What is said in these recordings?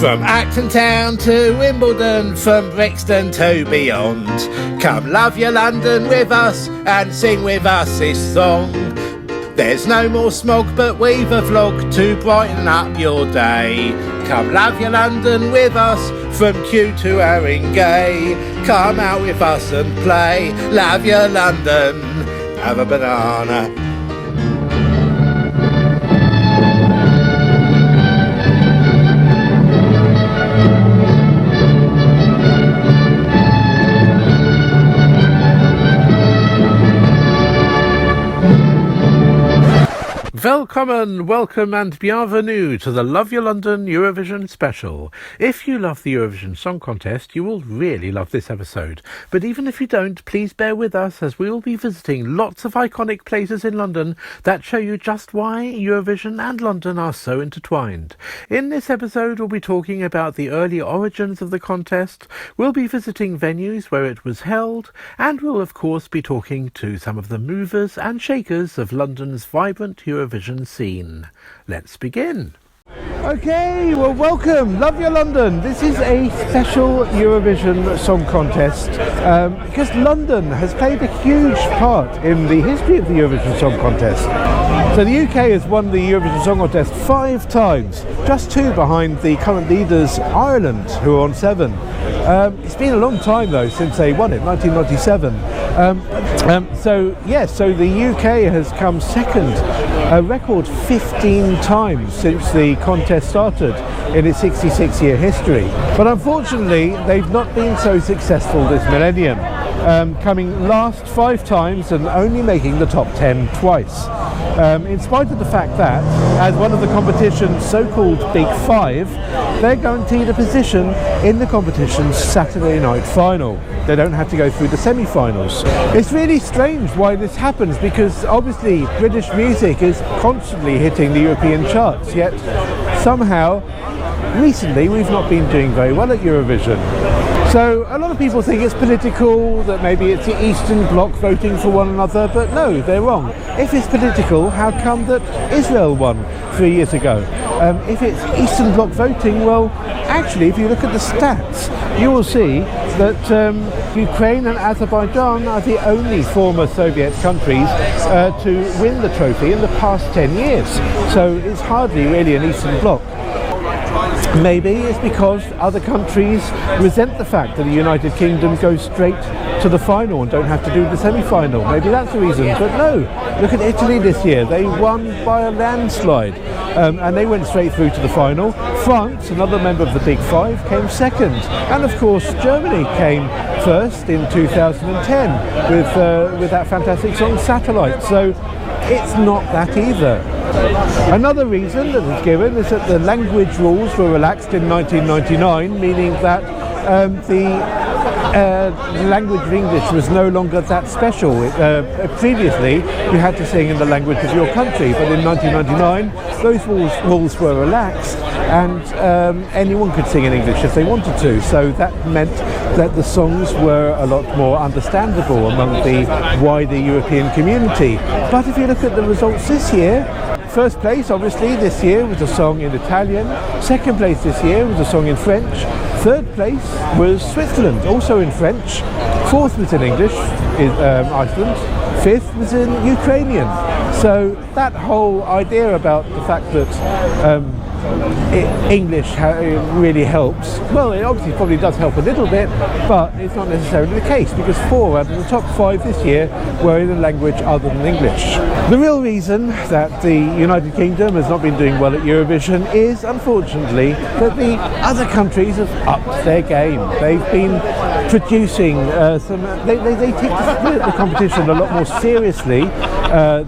From Acton Town to Wimbledon, from Brixton to beyond, come love your London with us and sing with us this song. There's no more smog, but we've a vlog to brighten up your day. Come love your London with us from Kew to Haringey. Come out with us and play. Love your London. Have a banana. Welcome and bienvenue to the Love Your London Eurovision special. If you love the Eurovision Song Contest, you will really love this episode. But even if you don't, please bear with us as we will be visiting lots of iconic places in London that show you just why Eurovision and London are so intertwined. In this episode, we'll be talking about the early origins of the contest, we'll be visiting venues where it was held, and we'll of course be talking to some of the movers and shakers of London's vibrant Eurovision scene. Let's begin. Okay, well, welcome, Love Your London. This is a special Eurovision Song Contest because London has played a huge part in the history of the Eurovision Song Contest. So the UK has won the Eurovision Song Contest 5 times, just 2 behind the current leaders, Ireland, who are on 7. It's been a long time though since they won it, 1997. So the UK has come second, a record 15 times since the contest started in its 66-year history. But unfortunately, they've not been so successful this millennium, coming last 5 times and only making the top 10 twice. In spite of the fact that, as one of the competition's so-called Big 5, they're guaranteed a position in the competition's Saturday night final. They don't have to go through the semi-finals. It's really strange why this happens, because obviously British music is constantly hitting the European charts, yet somehow recently we've not been doing very well at Eurovision. So a lot of people think it's political, that maybe it's the Eastern Bloc voting for one another, but no, they're wrong. If it's political, how come that Israel won 3 years ago? If it's Eastern Bloc voting, well, actually, if you look at the stats, you will see that Ukraine and Azerbaijan are the only former Soviet countries to win the trophy in the past 10 years. So it's hardly really an Eastern Bloc. Maybe it's because other countries resent the fact that the United Kingdom goes straight to the final and don't have to do the semi-final. Maybe that's the reason. But no, look at Italy this year. They won by a landslide and they went straight through to the final. France, another member of the Big 5, came second. And of course, Germany came first in 2010 with that fantastic song Satellite. So it's not that either. Another reason that is given is that the language rules were relaxed in 1999, meaning that the language of English was no longer that special. Previously, you had to sing in the language of your country, but in 1999, those rules were relaxed, and anyone could sing in English if they wanted to. So that meant that the songs were a lot more understandable among the wider European community. But if you look at the results this year, first place, obviously, this year was a song in Italian. Second place this year was a song in French. Third place was Switzerland, also in French. Fourth was in English, Iceland. Fifth was in Ukrainian. So that whole idea about the fact that English really helps, well, it obviously probably does help a little bit, but it's not necessarily the case, because 4 out of the top 5 this year were in a language other than English. The real reason that the United Kingdom has not been doing well at Eurovision is, unfortunately, that the other countries have upped their game. They've been producing they take the competition a lot more seriously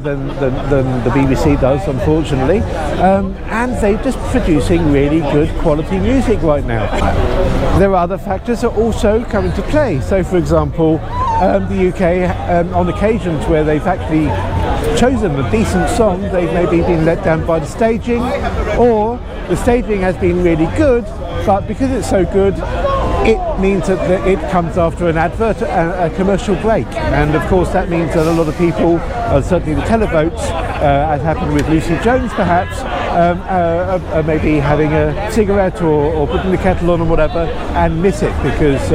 than the BBC does, unfortunately, and they're just producing really good quality music right now. There are other factors that also come into play. So, for example, the UK, on occasions where they've actually chosen a decent song, they've maybe been let down by the staging, or the staging has been really good, but because it's so good, it means that it comes after an advert, a commercial break, and of course that means that a lot of people, certainly the televotes, as happened with Lucy Jones perhaps, maybe having a cigarette or putting the kettle on or whatever, and miss it because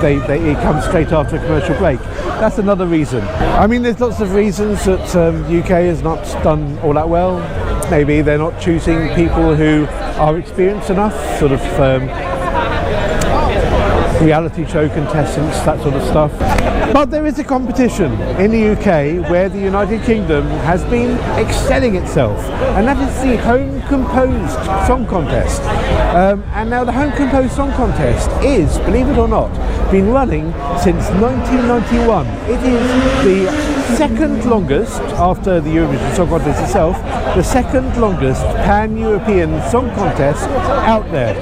it comes straight after a commercial break. That's another reason. I mean, there's lots of reasons that UK has not done all that well. Maybe they're not choosing people who are experienced enough, sort of reality show contestants, that sort of stuff. But there is a competition in the UK where the United Kingdom has been excelling itself, and that is the Home Composed Song Contest. And now the Home Composed Song Contest is, believe it or not, been running since 1991. It is the second longest, after the Eurovision Song Contest itself, the second longest pan-European song contest out there.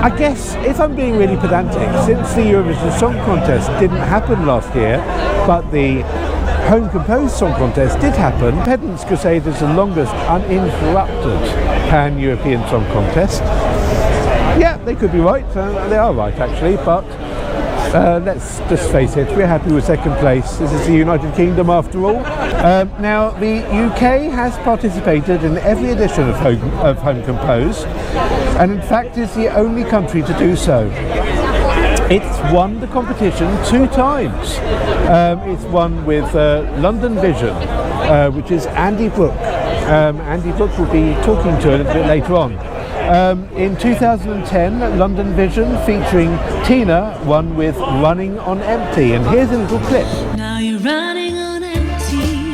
I guess, if I'm being really pedantic, since the Eurovision Song Contest didn't happen last year, but the Home Composed Song Contest did happen, pedants could say it is the longest uninterrupted pan-European song contest. Yeah, they could be right, they are right actually, but let's just face it, we're happy with second place. This is the United Kingdom after all. Now, the UK has participated in every edition of Home Composed, and in fact is the only country to do so. It's won the competition 2 times. It's won with Londonvision, which is Andy Brooke. Andy Brooke will be talking to it a little bit later on. In 2010, Londonvision featuring Tina won with Running on Empty, and here's a little clip. Now you're running on empty,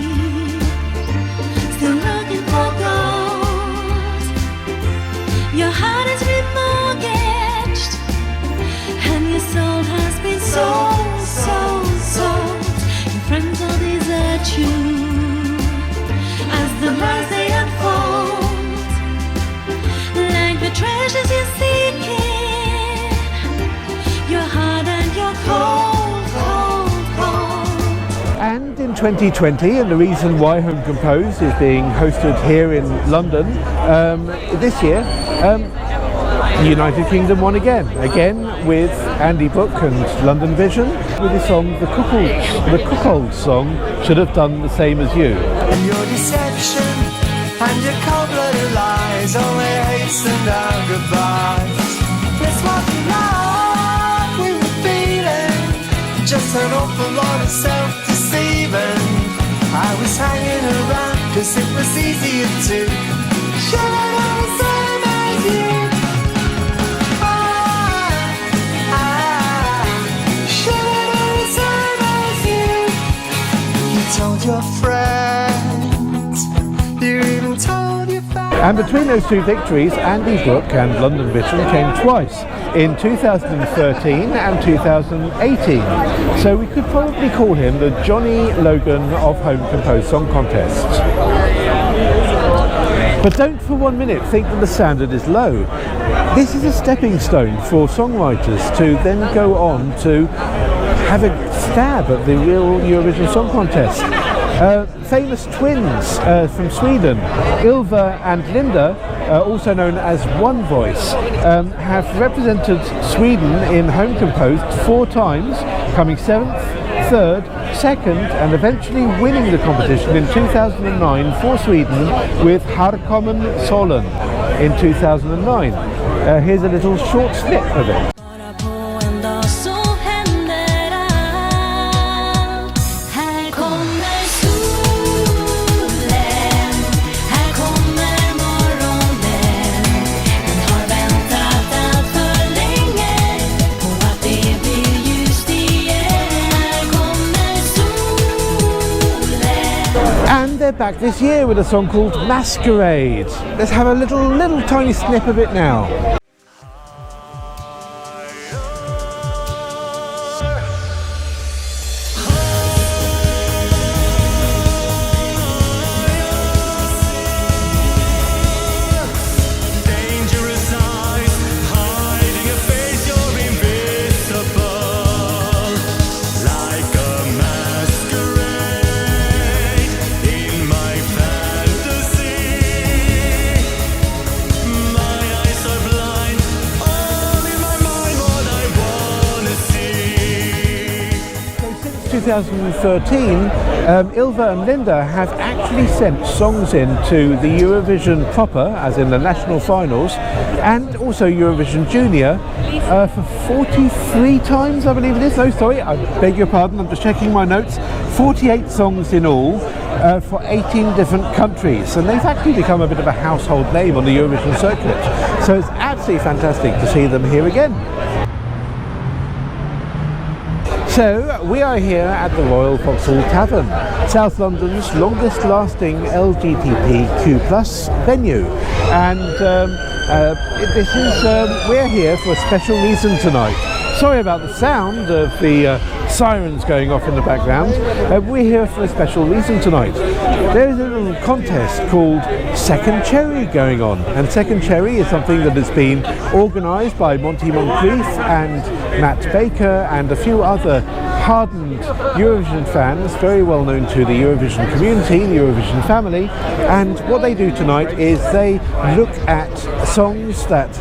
still looking for gold. Your heart has been mortgaged, and your soul has been sold. Your friends all desert you as the lies they unfold. The treasures you're seeking, your heart and your cold. And in 2020, and the reason why Home Composed is being hosted here in London this year, the United Kingdom won again with Andy Brooke and Londonvision with the song The Cuckold Song, Should Have Done the Same as You. Your deception and your cold-blooded lies only hasten our goodbyes. It's what we were feeling, just an awful lot of self-deceiving. I was hanging around cause it was easier to show it all the same as you. Show it all the same as you. You told your friends, you even told your family. And between those 2 victories, Andy Brooke and Londonvision came twice, in 2013 and 2018. So we could probably call him the Johnny Logan of Home Composed Song Contests. But don't for 1 minute think that the standard is low. This is a stepping stone for songwriters to then go on to have a stab at the real Eurovision Song Contest. Famous twins from Sweden, Ylva and Linda, also known as One Voice, have represented Sweden in Home Composed 4 times, coming 7th, 3rd, 2nd, and eventually winning the competition in 2009 for Sweden with Här kommer solen in 2009. Here's a little short snip of it. They're back this year with a song called Masquerade. Let's have a little tiny snip of it now. My eyes are blind. 2013, Ilva and Linda have actually sent songs in to the Eurovision proper, as in the national finals, and also Eurovision Junior for 43 times, I believe it is. Oh, sorry, I beg your pardon, I'm just checking my notes. 48 songs in all for 18 different countries, and they've actually become a bit of a household name on the Eurovision circuit. So it's absolutely fantastic to see them here again. So we are here at the Royal Vauxhall Tavern, South London's longest lasting LGBTQ+ venue, and we're here for a special reason tonight. Sorry about the sound of the sirens going off in the background. We're here for a special reason tonight. There is a little contest called Second Cherry going on, and Second Cherry is something that has been organised by Monty Moncrieff and Matt Baker and a few other hardened Eurovision fans, very well known to the Eurovision community, the Eurovision family, and what they do tonight is they look at songs that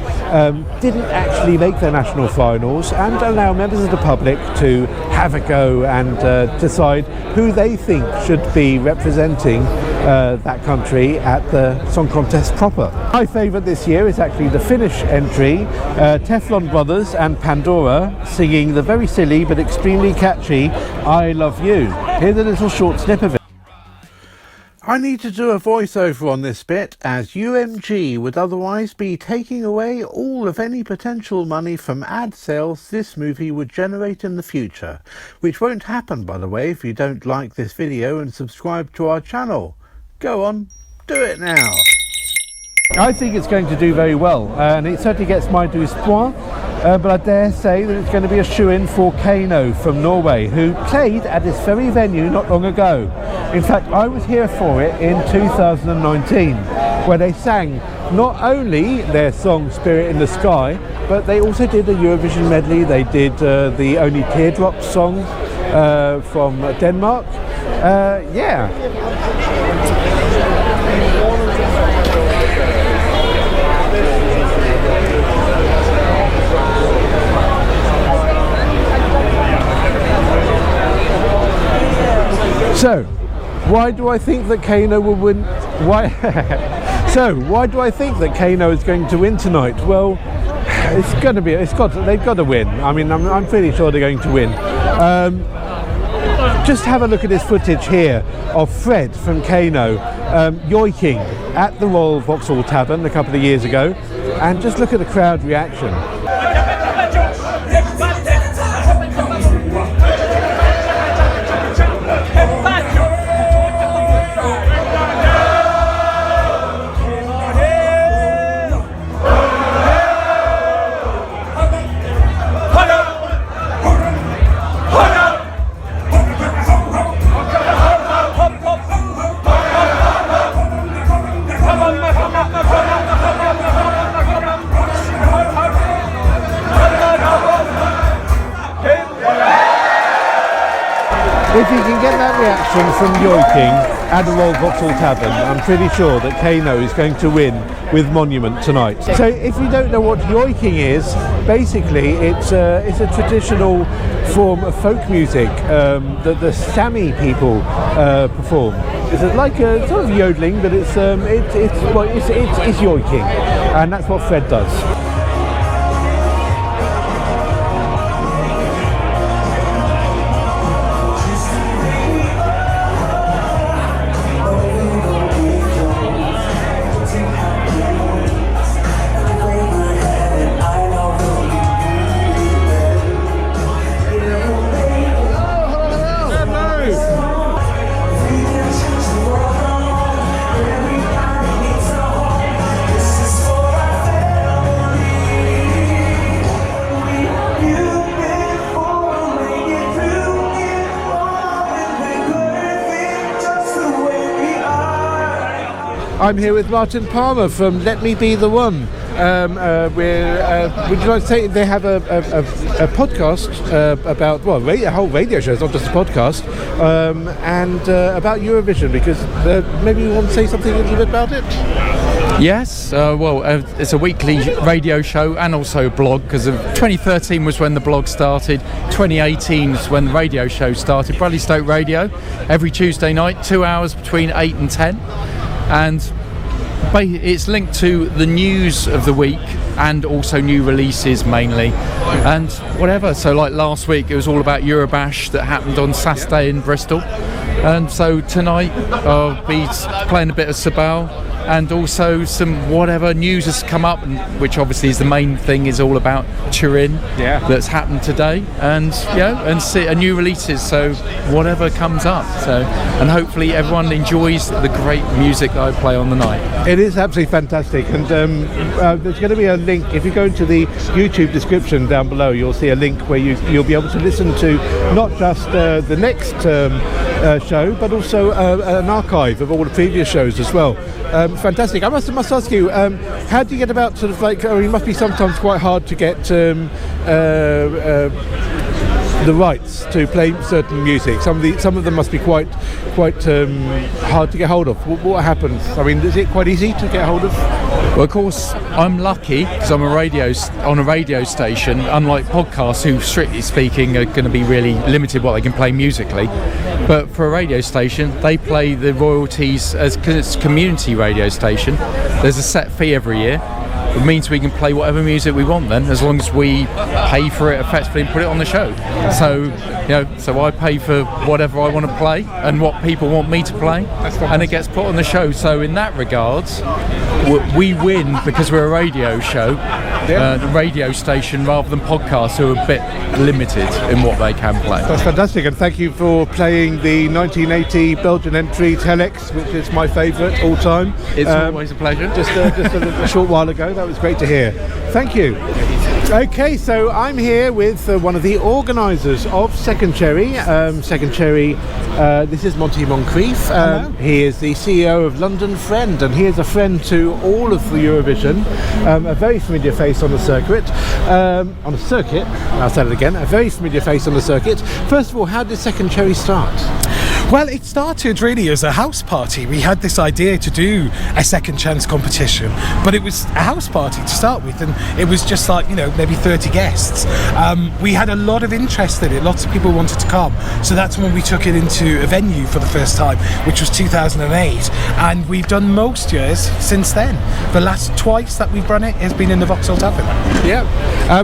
didn't actually make their national finals and allow members of the public to have a go and decide who they think should be representing that country at the Song Contest proper. My favourite this year is actually the Finnish entry, Teflon Brothers and Pandora singing the very silly but extremely catchy I Love You. Here's a little short snip of it. I need to do a voiceover on this bit, as UMG would otherwise be taking away all of any potential money from ad sales this movie would generate in the future, which won't happen, by the way, if you don't like this video and subscribe to our channel. Go on, do it now. I think it's going to do very well, and it certainly gets my 12 points, but I dare say that it's going to be a shoo-in for Kano from Norway, who played at this very venue not long ago. In fact, I was here for it in 2019, where they sang not only their song Spirit in the Sky, but they also did a Eurovision medley. They did the Only Teardrops song from Denmark. Yeah. So, why do I think that Kano will win? Why do I think that Kano is going to win tonight? Well, they've got to win. I mean, I'm pretty sure they're going to win. Just have a look at this footage here of Fred from Kano yoiking at the Royal Vauxhall Tavern a couple of years ago, and just look at the crowd reaction. If you can get that reaction from yoiking at the Royal Vauxhall Tavern, I'm pretty sure that Kano is going to win with Monument tonight. So if you don't know what yoiking is, basically it's a traditional form of folk music that the Sami people perform. It's like a sort of yodeling, but it's yoiking, and that's what Fred does. I'm here with Martin Palmer from Let Me Be the One. Would you like to say they have a podcast about, well, a whole radio show, it's not just a podcast, and about Eurovision, because maybe you want to say something a little bit about it? Yes, it's a weekly radio show and also a blog, because 2013 was when the blog started, 2018 is when the radio show started, Bradley Stoke Radio, every Tuesday night, 2 hours between 8 and 10, and it's linked to the news of the week and also new releases mainly, and whatever. So like last week it was all about Eurobash that happened on Saturday in Bristol, and so tonight I'll be playing a bit of Sibel, and also some whatever news has come up, which obviously is the main thing, is all about Turin that's happened today, and new releases, so whatever comes up, so, and hopefully everyone enjoys the great music that I play on the night. It is absolutely fantastic, and there's going to be a link. If you go into the YouTube description down below, you'll see a link where you'll be able to listen to not just the next show, but also an archive of all the previous shows as well. Fantastic. I must ask you, how do you get about sort of like, it must be sometimes quite hard to get the rights to play certain music. Some of them must be quite hard to get hold of. What happens? I mean, is it quite easy to get hold of? Well, of course, I'm lucky because I'm on a radio station, unlike podcasts who, strictly speaking, are going to be really limited what they can play musically. But for a radio station, they play the royalties, because it's a community radio station. There's a set fee every year. It means we can play whatever music we want then, as long as we pay for it effectively and put it on the show. So, so I pay for whatever I want to play and what people want me to play, and it gets put on the show. So in that regards, we win because we're a radio show, the radio station, rather than podcasts who are a bit limited in what they can play. That's fantastic, and thank you for playing the 1980 Belgian entry Telex, which is my favourite all time. It's always a pleasure. Just a short while ago. That was great to hear. Thank you. Okay, so I'm here with one of the organisers of Second Cherry. Second Cherry, this is Monty Moncrieff. He is the CEO of London Friend, and he is a friend to all of the Eurovision. A very familiar face on the circuit. I'll say it again. A very familiar face on the circuit. First of all, how did Second Cherry start? Well, it started really as a house party. We had this idea to do a second chance competition, but it was a house party to start with, and it was just like, maybe 30 guests. We had a lot of interest in it. Lots of people wanted to come. So that's when we took it into a venue for the first time, which was 2008. And we've done most years since then. The last twice that we've run it has been in the Vauxhall Tavern. Yeah.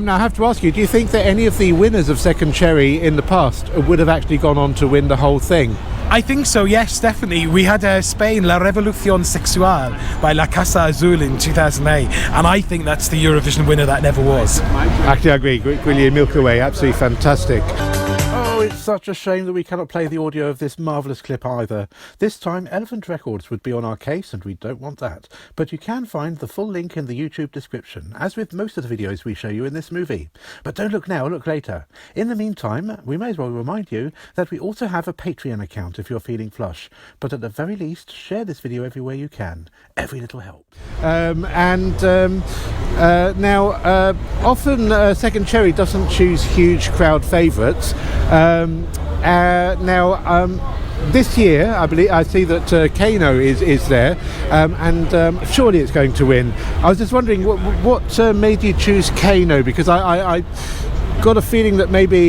Now I have to ask you, do you think that any of the winners of Second Cherry in the past would have actually gone on to win the whole thing? I think so, yes, definitely. We had Spain, La Revolución Sexual by La Casa Azul in 2008, and I think that's the Eurovision winner that never was. Actually, I agree. Gwyllier Milky Way, absolutely fantastic. Oh, it's such a shame that we cannot play the audio of this marvellous clip either. This time, Elephant Records would be on our case, and we don't want that. But you can find the full link in the YouTube description, as with most of the videos we show you in this movie. But don't look now, look later. In the meantime, we may as well remind you that we also have a Patreon account if you're feeling flush. But at the very least, share this video everywhere you can. Every little helps. Often Second Cherry doesn't choose huge crowd favourites. This year, I see that Kano is there, and surely it's going to win. I was just wondering what made you choose Kano, because I got a feeling that maybe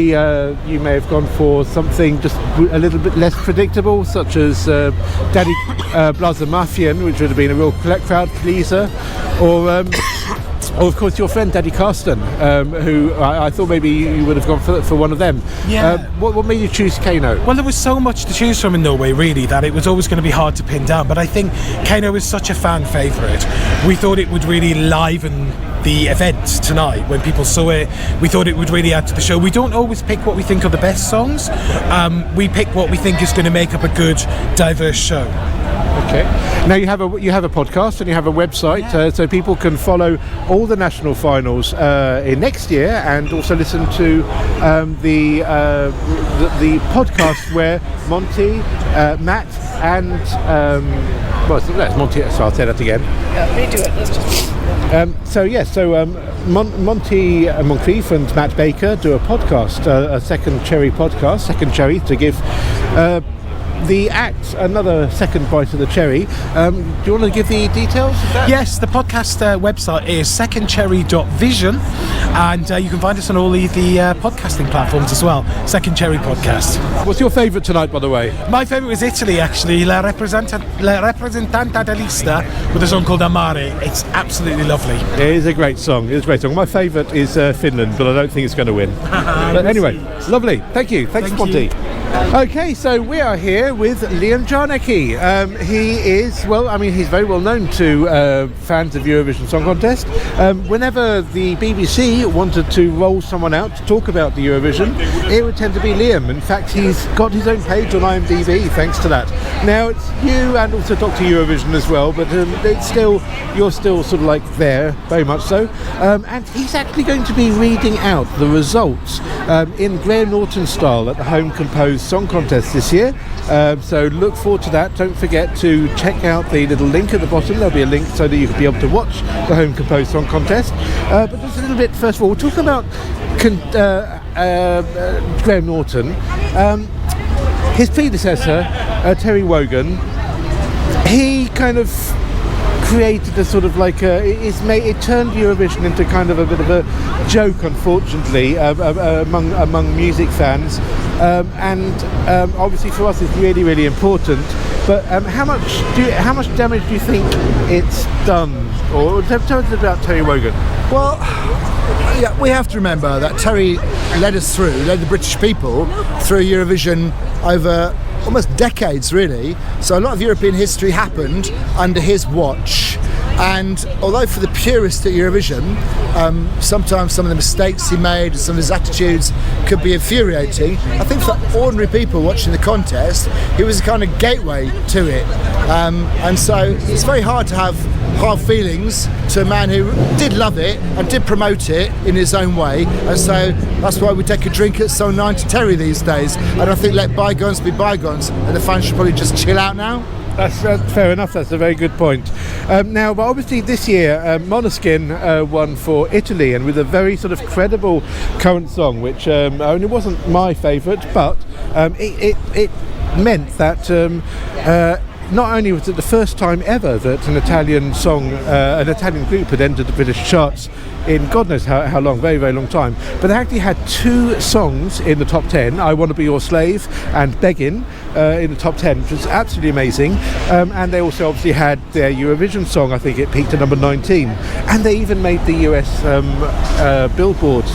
you may have gone for something just a little bit less predictable, such as Daddy Blazer Mafian, which would have been a real crowd pleaser, or of course your friend Daddy Carsten, who I thought maybe you would have gone for one of them. Yeah. What made you choose Kano? Well, there was so much to choose from in Norway, really, that it was always going to be hard to pin down. But I think Kano is such a fan favourite. We thought it would really liven the event tonight. When people saw it, we thought it would really add to the show. We don't always pick what we think are the best songs. We pick what we think is going to make up a good, diverse show. Okay. Now you have a podcast and you have a website, so people can follow all the national finals in next year, and also listen to the podcast where Monty, Matt, and that's Monty. So I'll say that again. Yeah, redo it. Let's just. Monty Moncrieff and Matt Baker do a podcast, a Second Cherry podcast, Second Cherry, to give the act, another second bite of the cherry. Do you want to give the details of that? Yes, the podcast website is secondcherry.vision, and you can find us on all the podcasting platforms as well. Second Cherry Podcast. What's your favourite tonight, by the way? My favourite was Italy, actually. La Rappresentanta dell'Ista, with a song called Amare. It's absolutely lovely. It is a great song. It's a great song. My favourite is Finland, but I don't think it's going to win. But anyway, lovely. Thank you. Thanks, Monty. Okay, so we are here with Liam Jarnecki. He is, well, I mean, he's very well known to fans of Eurovision Song Contest. Whenever the BBC wanted to roll someone out to talk about the Eurovision, it would tend to be Liam. In fact, he's got his own page on IMDb thanks to that. Now, it's you and also Dr. Eurovision as well, but it's still, you're still sort of like there, very much so. And he's actually going to be reading out the results in Graham Norton style at the Home Composed Song Contest this year. So look forward to that. Don't forget to check out the little link at the bottom. There'll be a link so that you can be able to watch the Home Composed Song Contest. But just a little bit, first of all, we'll talk about Graham Norton. His predecessor, Terry Wogan, he kind of created a sort of like it turned Eurovision into kind of a bit of a joke, unfortunately, among music fans, and obviously for us it's really, really important. But how much damage do you think it's done? Or tell us about Terry Wogan. Well, yeah, we have to remember that Terry led the British people through Eurovision over almost decades, really. So a lot of European history happened under his watch. And although for the purist at Eurovision, sometimes some of the mistakes he made and some of his attitudes could be infuriating, I think for ordinary people watching the contest, he was a kind of gateway to it. And so it's very hard to have hard feelings to a man who did love it and did promote it in his own way. And so that's why we take a drink at Song 9 to Terry these days. And I think let bygones be bygones, and the fans should probably just chill out now. That's fair enough. That's a very good point. Now, but obviously this year, Måneskin won for Italy, and with a very sort of credible current song, which only wasn't my favourite, but it meant that not only was it the first time ever that an Italian song, an Italian group had entered the British charts in God knows how long, very, very long time, but they actually had two songs in the top 10, I Want to Be Your Slave and Beggin', in the top 10, which was absolutely amazing. And they also obviously had their Eurovision song, I think it peaked at number 19, and they even made the US Billboard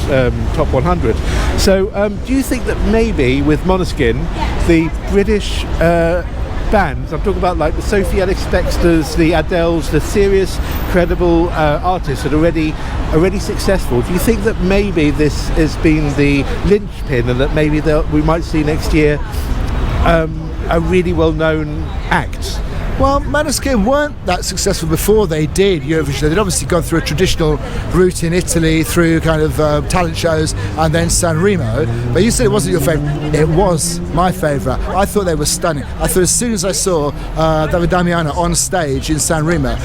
top 100. So do you think that maybe with Måneskin, the British bands, I'm talking about like the Sophie Ellis-Bextors, the Adeles, the serious, credible artists that are already successful, do you think that maybe this has been the linchpin, and that maybe we might see next year a really well-known act? Well, Måneskin weren't that successful before they did Eurovision. They'd obviously gone through a traditional route in Italy through kind of talent shows and then Sanremo. But you said it wasn't your favourite. It was my favourite. I thought they were stunning. I thought as soon as I saw David Damiano on stage in Sanremo,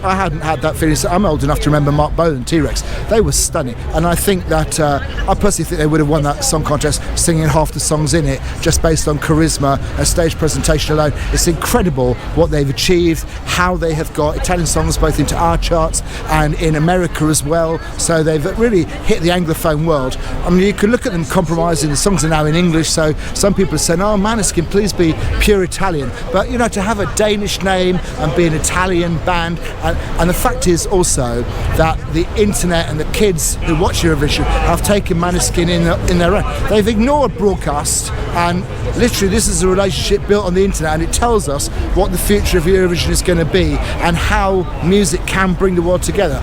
I hadn't had that feeling. So I'm old enough to remember Mark Bolan, T-Rex. They were stunning. And I think that, I personally think they would have won that song contest singing half the songs in it, just based on charisma and stage presentation alone. It's incredible what they've achieved, how they have got Italian songs both into our charts and in America as well. So they've really hit the Anglophone world. I mean, you can look at them compromising. The songs are now in English, so some people are saying, oh, Måneskin, please be pure Italian. But, you know, to have a Danish name and be an Italian band, and the fact is also that the internet and the kids who watch Eurovision have taken Måneskin in their own. They've ignored broadcast, and literally this is a relationship built on the internet, and it tells us what the future of Eurovision is going to be and how music can bring the world together.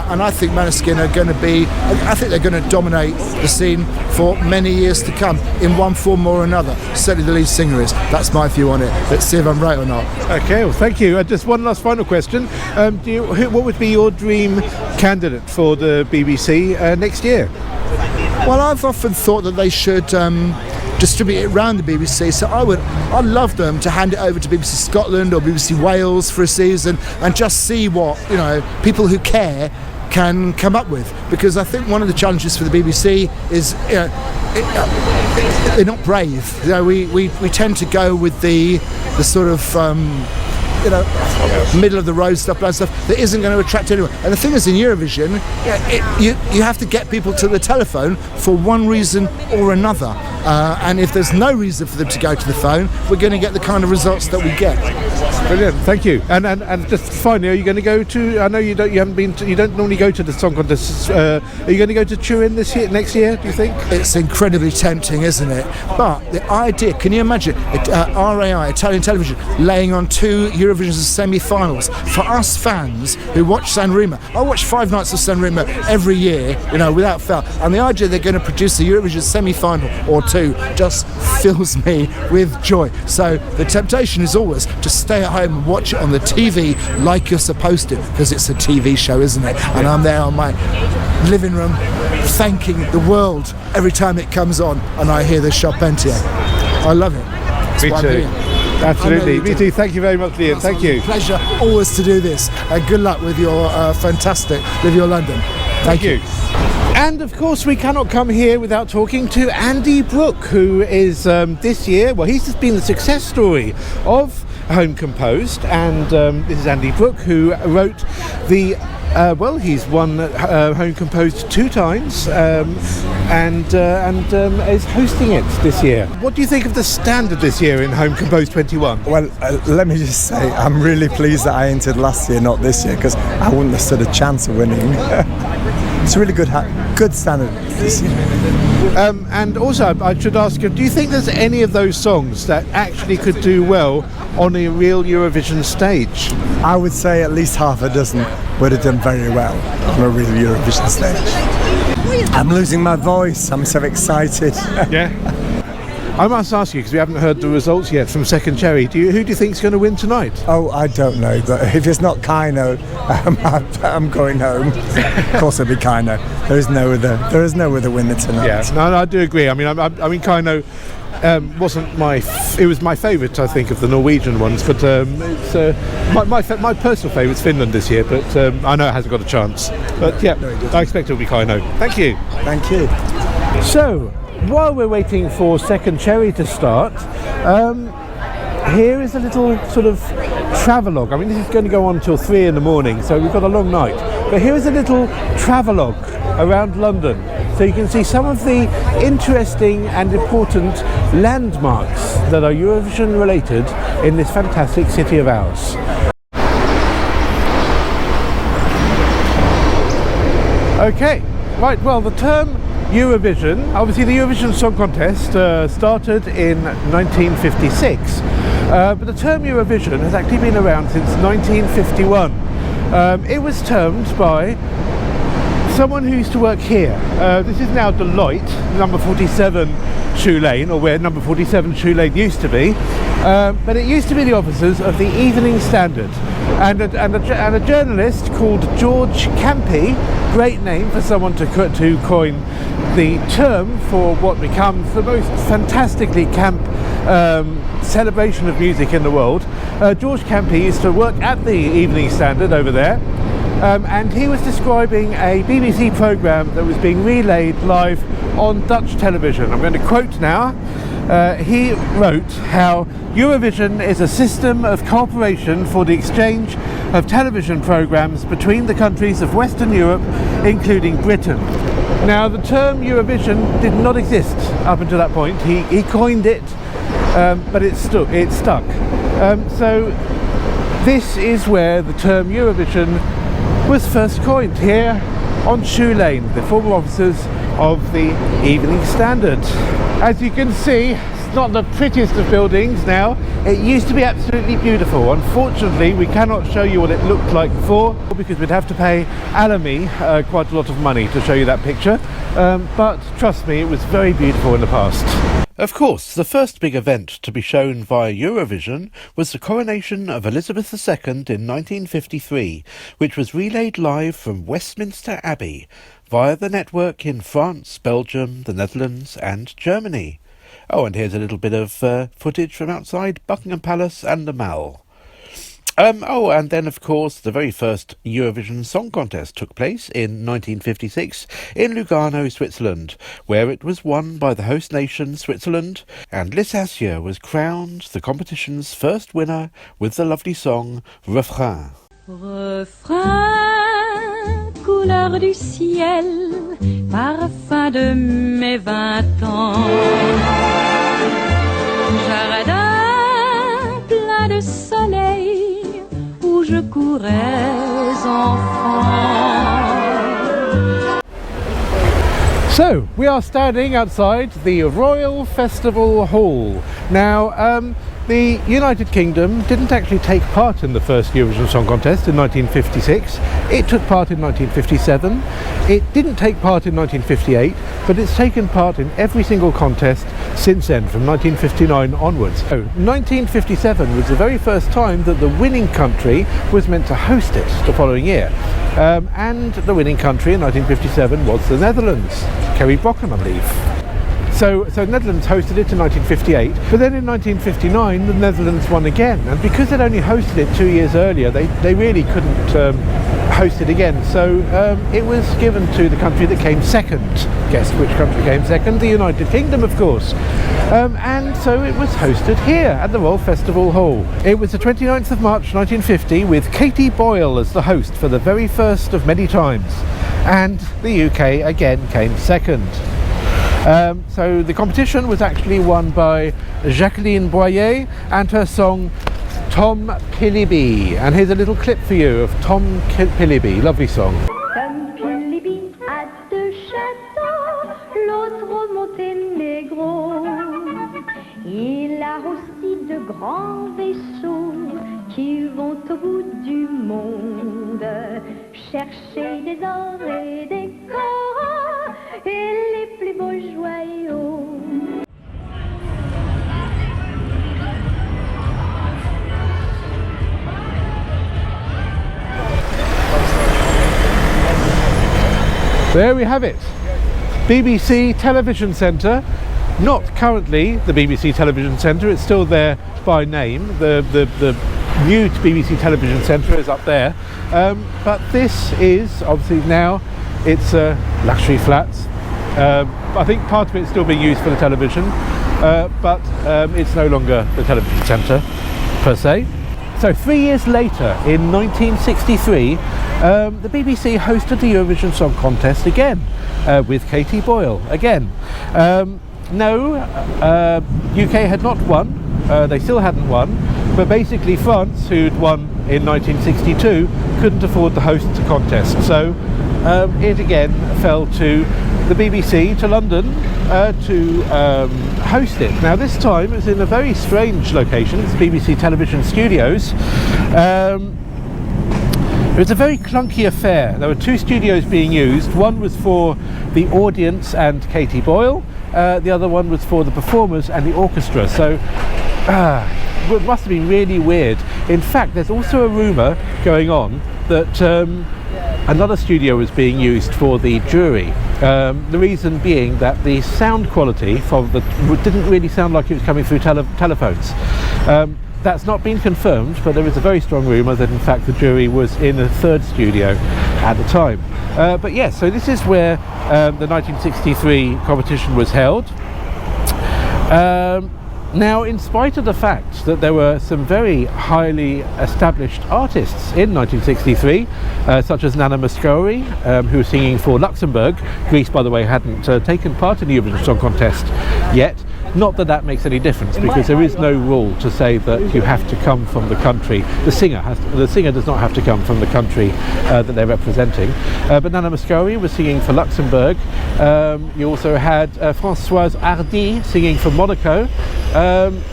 And I think Måneskin are going to be, I think they're going to dominate the scene for many years to come in one form or another. Certainly the lead singer is. That's my view on it. Let's see if I'm right or not. Okay, well, thank you. Just one last final question. What would be your dream candidate for the BBC next year? Well, I've often thought that they should distribute it around the BBC, so I'd love them to hand it over to BBC Scotland or BBC Wales for a season and just see what, you know, people who care can come up with. Because I think one of the challenges for the BBC is they're not brave. You know, we tend to go with the sort of middle of the road stuff that isn't going to attract anyone. And the thing is, in Eurovision, you have to get people to the telephone for one reason or another. And if there's no reason for them to go to the phone, we're going to get the kind of results that we get. Brilliant, thank you. And just finally, are you going to go to? I know you don't normally go to the song contest. Are you going to go to Turin next year? Do you think? It's incredibly tempting, isn't it? But the idea, can you imagine RAI, Italian television, laying on 2 Eurovision semi-finals for us fans who watch Sanremo? I watch 5 nights of Sanremo every year, without fail. And the idea they're going to produce a Eurovision semi-final or 2 just fills me with joy. So the temptation is always to stay at home and watch it on the TV like you're supposed to, because it's a TV show, isn't it? And I'm there on my living room thanking the world every time it comes on and I hear the Charpentier. I love it. Me too. Absolutely. Me too. Thank you very much, Liam. Thank you. Pleasure always to do this. And good luck with your fantastic Live Your London. Thank you. And of course, we cannot come here without talking to Andy Brooke, who is this year, he's just been the success story of Home Composed. And this is Andy Brooke, who wrote the he's won Home Composed 2 times and is hosting it this year. What do you think of the standard this year in Home Composed 21? Well, let me just say, I'm really pleased that I entered last year, not this year, because I wouldn't have stood a chance of winning. It's a really good standard this year. And also, I should ask you, do you think there's any of those songs that actually could do well on a real Eurovision stage? I would say at least half a dozen would have done very well on a real Eurovision stage. I'm losing my voice. I'm so excited. Yeah. I must ask you, because we haven't heard the results yet from Second Cherry. Who do you think is going to win tonight? Oh, I don't know. But if it's not Kaino, I'm going home. Of course, it'll be Kaino. There is no other winner tonight. Yeah, no, I do agree. I mean, Kaino wasn't it was my favourite, I think, of the Norwegian ones. But it's my personal favourite is Finland this year. But I know it hasn't got a chance. But yeah, I expect it'll be Kaino. Thank you. Thank you. So, while we're waiting for Second Cherry to start, here is a little sort of travelogue. I mean, this is going to go on till 3 in the morning, so we've got a long night. But here is a little travelogue around London, so you can see some of the interesting and important landmarks that are Eurovision related in this fantastic city of ours. Okay, right, well, the term Eurovision, obviously the Eurovision Song Contest started in 1956, but the term Eurovision has actually been around since 1951. It was termed by someone who used to work here. This is now Deloitte, number 47 Shoe Lane, or where number 47 Shoe Lane used to be, but it used to be the offices of the Evening Standard, and a journalist called George Campy, great name for someone to coin the term for what becomes the most fantastically camp celebration of music in the world. George Campy used to work at the Evening Standard over there, and he was describing a BBC programme that was being relayed live on Dutch television. I'm going to quote now. He wrote how Eurovision is a system of cooperation for the exchange of television programmes between the countries of Western Europe, including Britain. Now, the term Eurovision did not exist up until that point. He coined it, but it stuck. So this is where the term Eurovision was first coined, here on Shoe Lane, the former offices of the Evening Standard. As you can see, it's not the prettiest of buildings now. It used to be absolutely beautiful. Unfortunately, we cannot show you what it looked like before, because we'd have to pay Alamy quite a lot of money to show you that picture. But trust me, it was very beautiful in the past. Of course, the first big event to be shown via Eurovision was the coronation of Elizabeth II in 1953, which was relayed live from Westminster Abbey via the network in France, Belgium, the Netherlands and Germany. Oh, and here's a little bit of footage from outside Buckingham Palace and the Mall. Oh, and then, of course, the very first Eurovision Song Contest took place in 1956 in Lugano, Switzerland, where it was won by the host nation, Switzerland, and Alasdair was crowned the competition's first winner with the lovely song Refrain. Refrain, couleur du ciel, parfum de mes 20 ans. Jardin plein de soleil où je courais enfant. So, we are standing outside the Royal Festival Hall. Now, the United Kingdom didn't actually take part in the first Eurovision Song Contest in 1956. It took part in 1957. It didn't take part in 1958, but it's taken part in every single contest since then, from 1959 onwards. So, 1957 was the very first time that the winning country was meant to host it the following year. And the winning country in 1957 was the Netherlands. Kerry Brocken, I believe. So Netherlands hosted it in 1958, but then in 1959 the Netherlands won again, and because they'd only hosted it 2 years earlier, they really couldn't host it again. So it was given to the country that came second. Guess which country came second? The United Kingdom, of course. And so it was hosted here at the Royal Festival Hall. It was the 29th of March 1950 with Katie Boyle as the host for the very first of many times, and the UK again came second. So the competition was actually won by Jacqueline Boyer and her song Tom Pilliby. And here's a little clip for you of Tom Pilliby. Lovely song. Tom Pilliby a deux châteaux, l'autre au Monténégro. Il a aussi de grands vaisseaux qui vont au bout du monde chercher des ors et des coraux et les plus beaux joyaux. There we have it. BBC Television Centre. Not currently the BBC Television Centre, it's still there by name. The new BBC Television Centre is up there. But this is obviously now, it's luxury flats. I think part of it is still being used for the television, but it's no longer the television centre per se. So 3 years later, in 1963, the BBC hosted the Eurovision Song Contest again, with Katie Boyle again. No, UK had not won, they still hadn't won, but basically France, who'd won in 1962, couldn't afford to host the contest. So it again fell to the BBC, to London, to host it. Now this time it's in a very strange location, it's BBC Television Studios. It was a very clunky affair. There were two studios being used. One was for the audience and Katie Boyle, the other one was for the performers and the orchestra. So it must have been really weird. In fact, there's also a rumour going on that another studio was being used for the jury. The reason being that the sound quality from didn't really sound like it was coming through telephones. That's not been confirmed, but there is a very strong rumour that in fact the jury was in a third studio at the time. But yes, so this is where the 1963 competition was held. Now, in spite of the fact that there were some very highly established artists in 1963, such as Nana Mouskouri, who was singing for Luxembourg. Greece, by the way, hadn't taken part in the Eurovision Song Contest yet. Not that that makes any difference, because there is no rule to say that you have to come from the country. The singer does not have to come from the country that they're representing. But Nana Mouskouri was singing for Luxembourg. You also had Françoise Hardy singing for Monaco.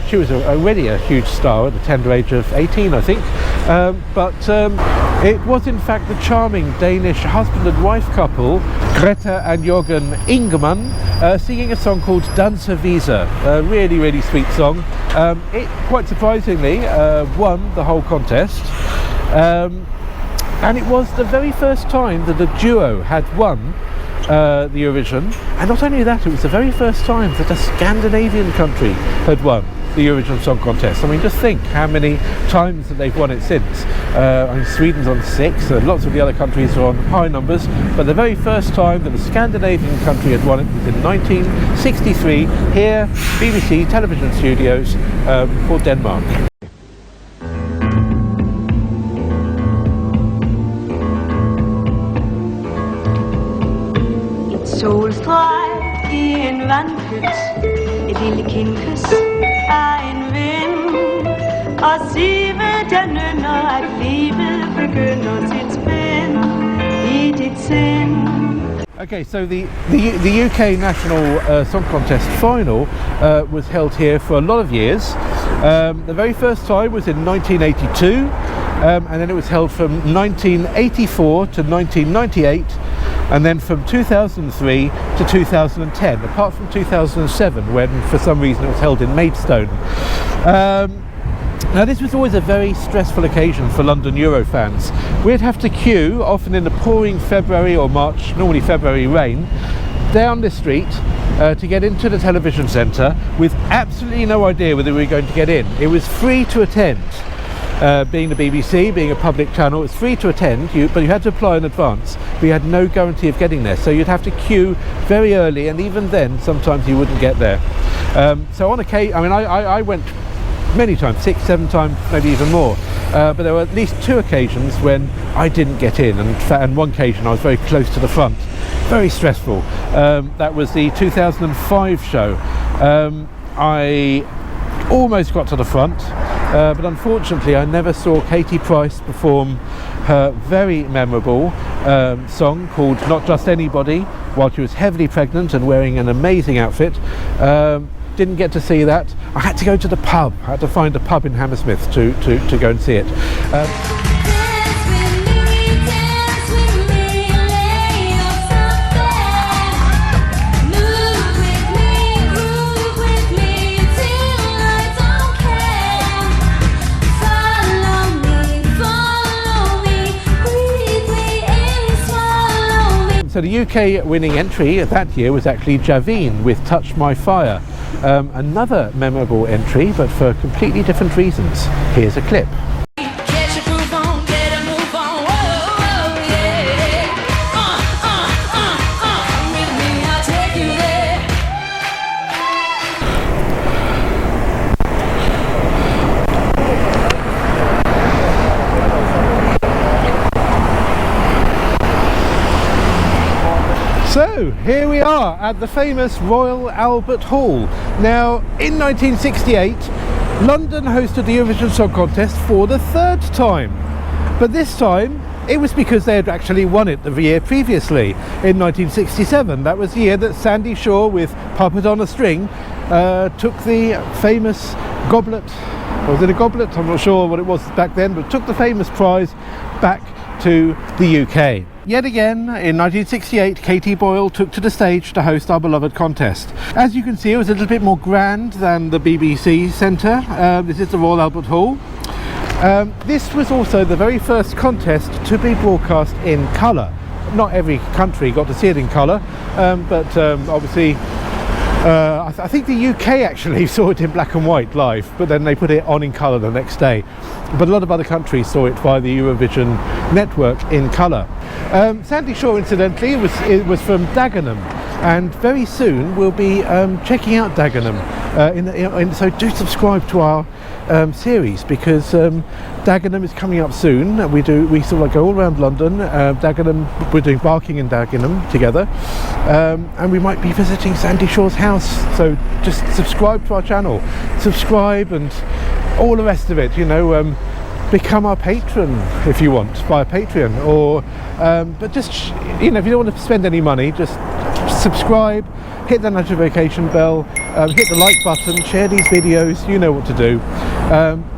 She was already a huge star at the tender age of 18, I think. But it was in fact the charming Danish husband and wife couple, Greta and Jørgen Ingemann, singing a song called Danser Visa. A really, really sweet song. It, quite surprisingly, won the whole contest. And it was the very first time that a duo had won the Eurovision, and not only that, it was the very first time that a Scandinavian country had won. the Eurovision Song Contest. I mean, just think how many times that they've won it since. I mean, Sweden's on 6, lots of the other countries are on high numbers, but the very first time that a Scandinavian country had won it was in 1963 here, BBC television studios for Denmark. Solstreg i en vandpyt, et lille kindkys af en vind, og sivet jeg nynner, at livet begynder sit spænd i dit sind. Okay, so the UK National Song Contest final was held here for a lot of years. The very first time was in 1982, and then it was held from 1984 to 1998, and then from 2003 to 2010, apart from 2007 when for some reason it was held in Maidstone. Now this was always a very stressful occasion for London Euro fans. We'd have to queue, often in the pouring February or March, normally February rain, down the street to get into the television centre with absolutely no idea whether we were going to get in. It was free to attend. Being the BBC, being a public channel, it's free to attend, but you had to apply in advance. We had no guarantee of getting there, so you'd have to queue very early, and even then, sometimes you wouldn't get there. So on occasion, I mean, I went many times, 6, 7 times, maybe even more. But there were at least 2 occasions when I didn't get in, and one occasion I was very close to the front. Very stressful. That was the 2005 show. I almost got to the front. But unfortunately I never saw Katie Price perform her very memorable song called Not Just Anybody while she was heavily pregnant and wearing an amazing outfit. Didn't get to see that. I had to go to the pub. I had to find a pub in Hammersmith to go and see it. So the UK winning entry that year was actually Javine with Touch My Fire. Another memorable entry, but for completely different reasons. Here's a clip. So here we are at the famous Royal Albert Hall. Now in 1968 London hosted the Eurovision Song Contest for the 3rd time, but this time it was because they had actually won it the year previously in 1967. That was the year that Sandy Shaw with Puppet on a String took the famous goblet, or was it a goblet? I'm not sure what it was back then, but took the famous prize back to the UK. Yet again, in 1968, Katie Boyle took to the stage to host our beloved contest. As you can see, it was a little bit more grand than the BBC Centre. This is the Royal Albert Hall. This was also the very first contest to be broadcast in colour. Not every country got to see it in colour, but obviously I think the UK actually saw it in black and white live, but then they put it on in colour the next day. But a lot of other countries saw it via the Eurovision network in colour. Sandy Shaw, incidentally, was from Dagenham, and very soon we'll be checking out Dagenham. So do subscribe to our series, because Dagenham is coming up soon. We sort of like go all around London. Dagenham, we're doing Barking in Dagenham together, and we might be visiting Sandy Shaw's house. So just subscribe to our channel, subscribe, and all the rest of it. You know, become our patron if you want via Patreon, or but just, you know, if you don't want to spend any money, just subscribe, hit the notification bell, hit the like button, share these videos. You know what to do.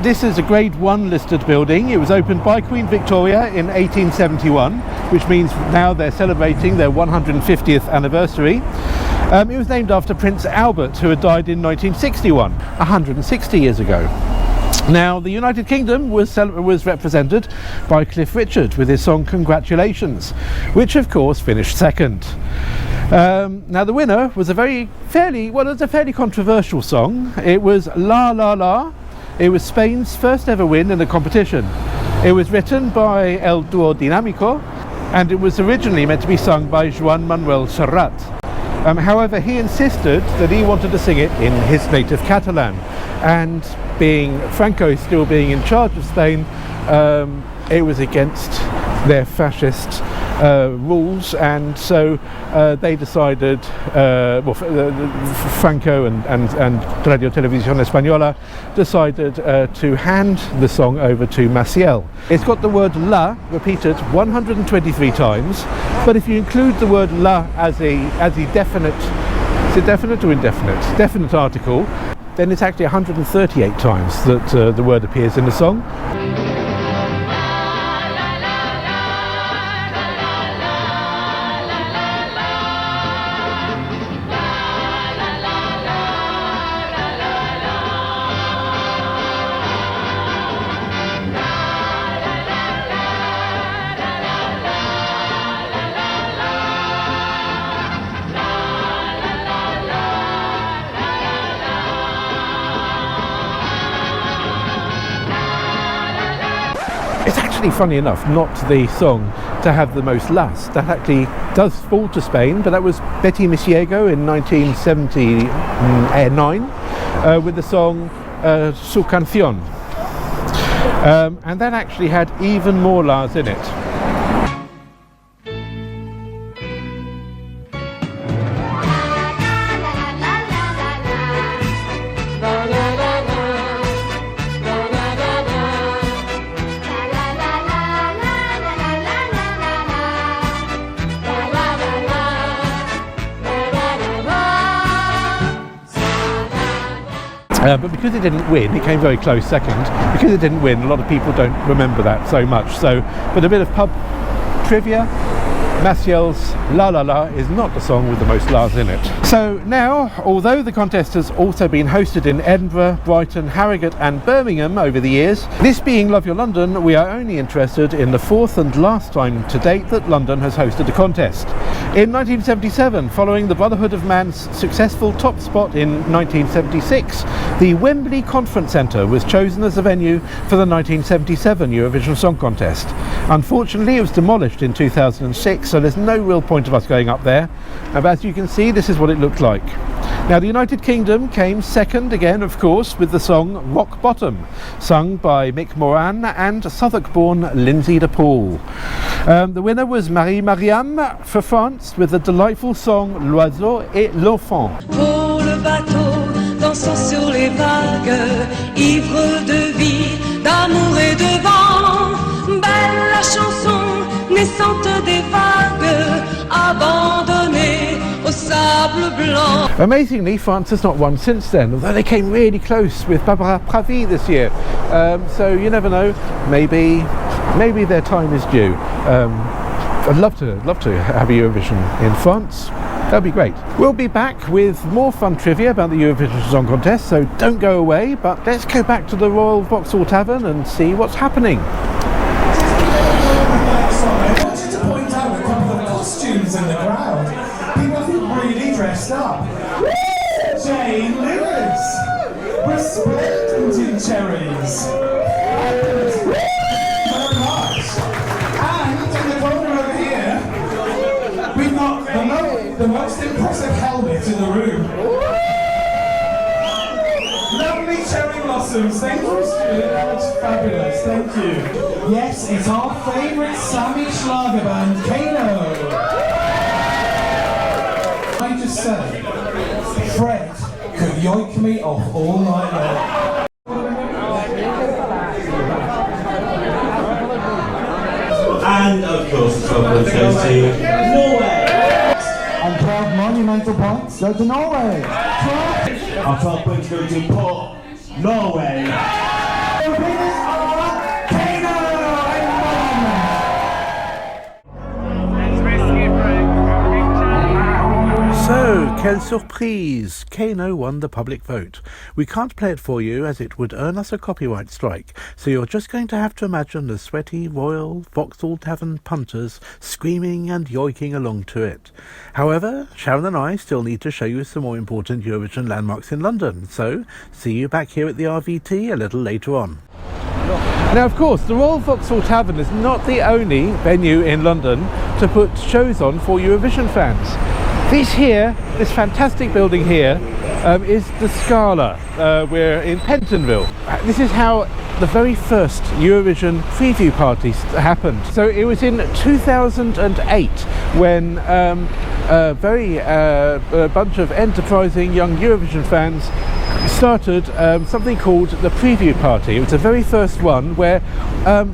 This is a Grade 1 listed building. It was opened by Queen Victoria in 1871, which means now they're celebrating their 150th anniversary. It was named after Prince Albert, who had died in 1961, 160 years ago. Now, the United Kingdom was represented by Cliff Richard with his song Congratulations, which of course finished second. Now the winner was a fairly controversial song. It was La La La. It was Spain's first ever win in the competition. It was written by El Dúo Dinámico, and it was originally meant to be sung by Joan Manuel Serrat. However, he insisted that he wanted to sing it in his native Catalan, and being Franco still being in charge of Spain, it was against their fascist rules, and so they decided, Franco and Radio Televisión Española decided to hand the song over to Maciel. It's got the word la repeated 123 times, but if you include the word la as a definite, is it definite or indefinite? Definite article, then it's actually 138 times that the word appears in the song. Funny enough, not the song to have the most las. That actually does fall to Spain, but that was Betty Misiego in 1979 with the song Su Canción, and that actually had even more las in it. But because it didn't win, it came very close second. Because it didn't win, a lot of people don't remember that so much. So, but a bit of pub trivia, Maciel's La La La is not the song with the most la's in it. So now, although the contest has also been hosted in Edinburgh, Brighton, Harrogate and Birmingham over the years, this being Love Your London, we are only interested in the fourth and last time to date that London has hosted a contest. In 1977, following the Brotherhood of Man's successful top spot in 1976, the Wembley Conference Centre was chosen as the venue for the 1977 Eurovision Song Contest. Unfortunately, it was demolished in 2006, so there's no real point of us going up there. But as you can see, this is what it looked like. Now, the United Kingdom came second again, of course, with the song Rock Bottom, sung by Mick Moran and Southwark-born Lindsay de Paul. The winner was Marie-Mariam for France with the delightful song L'Oiseau et l'Enfant. Pour le bateau, dansant sur les vagues, ivre de vie, d'amour et de vent, belle la chanson naissante des vagues, abandonnée au sable blanc. Amazingly, France has not won since then, although they came really close with Barbara Pravi this year. So you never know, maybe their time is due. I'd love to have a Eurovision in France. That'd be great. We'll be back with more fun trivia about the Eurovision Song Contest, so don't go away, but let's go back to the Royal Vauxhall Tavern and see what's happening. I wanted to point out a couple of costumes in the crowd. People look really dressed up. Jane Lewis, resplendent in cherries. Very much. And in the corner over here, we've got the most impressive helmet in the room. Lovely cherry blossoms. Thank you, Stuart. That's fabulous. Thank you. Yes, it's our favourite Sami Schlager band, Kano. I just say, Fred could yoink me off all night long. And of course, the 12 points goes to Norway. And 12 monumental points go to Norway. Our 12 points go to Port Norway. The winners are Kano and Mom. So, Quelle surprise! Kano won the public vote. We can't play it for you as it would earn us a copyright strike, so you're just going to have to imagine the sweaty Royal Vauxhall Tavern punters screaming and yoiking along to it. However, Sharon and I still need to show you some more important Eurovision landmarks in London, so see you back here at the RVT a little later on. Now, of course, the Royal Vauxhall Tavern is not the only venue in London to put shows on for Eurovision fans. This fantastic building here is the Scala. We're in Pentonville. This is how the very first Eurovision preview party happened. So it was in 2008 when a bunch of enterprising young Eurovision fans started something called the preview party. It was the very first one where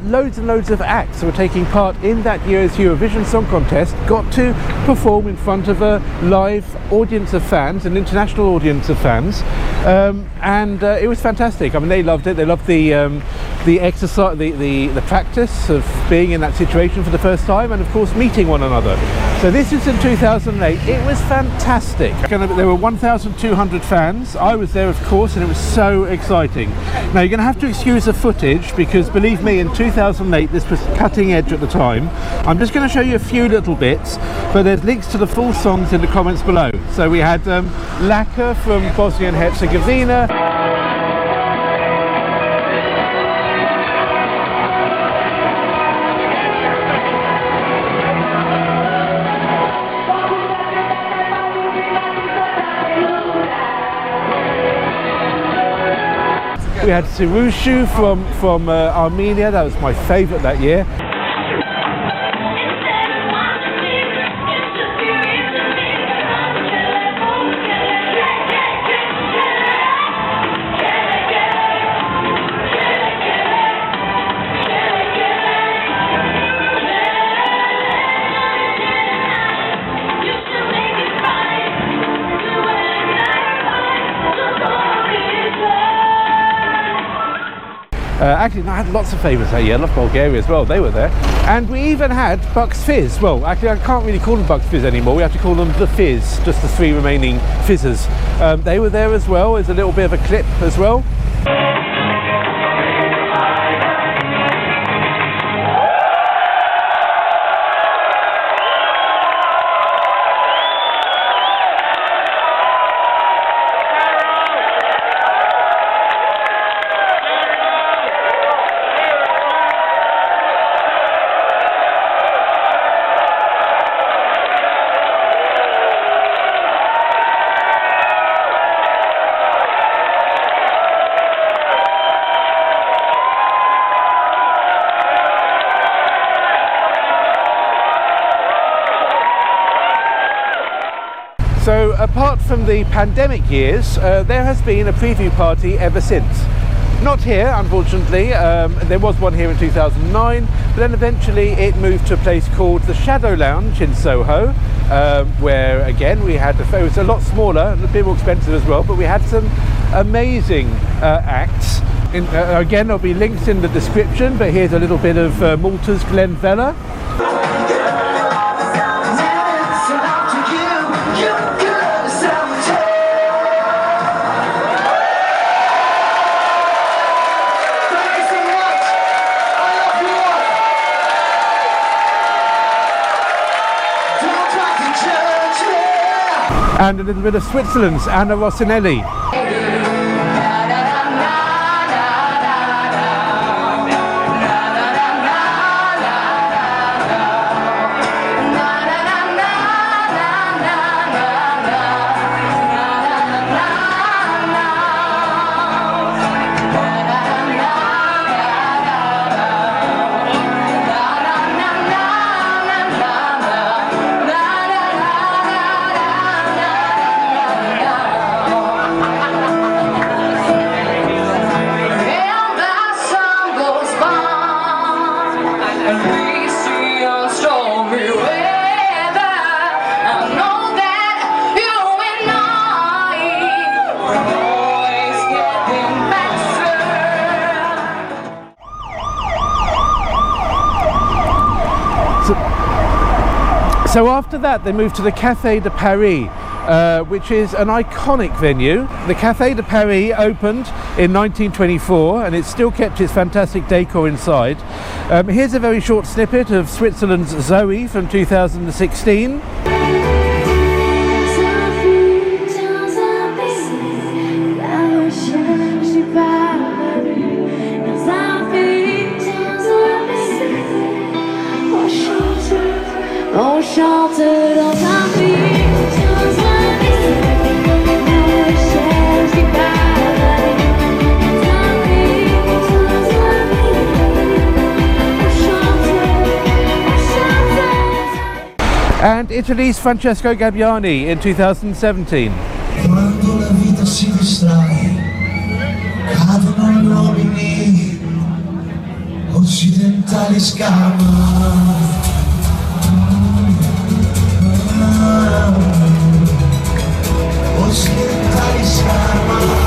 loads and loads of acts were taking part in that year's Eurovision Song Contest got to perform in front of a live audience of fans, an international audience of fans, and it was fantastic. I mean, they loved it. They loved the exercise, the practice of being in that situation for the first time, and of course meeting one another. So this is in 2008. It was fantastic. There were 1,200 fans. I was there, of course, and it was so exciting. Now you're going to have to excuse the footage because, believe me, in 2008 this was cutting edge at the time. I'm just going to show you a few little bits, but there's links to the full songs in the comments below. So we had Laka from Bosnia and Herzegovina. We had Sirushu from Armenia. That was my favourite that year. Actually, I had lots of favourites that year. I loved Bulgaria as well. They were there. And we even had Bucks Fizz. Well, actually, I can't really call them Bucks Fizz anymore. We have to call them The Fizz, just the three remaining fizzers. They were there as well. There's a little bit of a clip as well. So apart from the pandemic years, there has been a preview party ever since. Not here, unfortunately. There was one here in 2009, but then eventually it moved to a place called the Shadow Lounge in Soho, where again we had, it was a lot smaller and a bit more expensive as well, but we had some amazing acts. Again, there'll be links in the description, but here's a little bit of Malta's Glenn Vella. And a little bit of Switzerland's Anna Rossinelli. So after that they moved to the Café de Paris, which is an iconic venue. The Café de Paris opened in 1924 and it's still kept its fantastic decor inside. Here's a very short snippet of Switzerland's Zoe from 2016. On chante dans un pays, and Italy's Francesco Gabbiani in 2017. Quando la vita si distrae, cadono i uomini occidentali scavano. Occidentali scavano.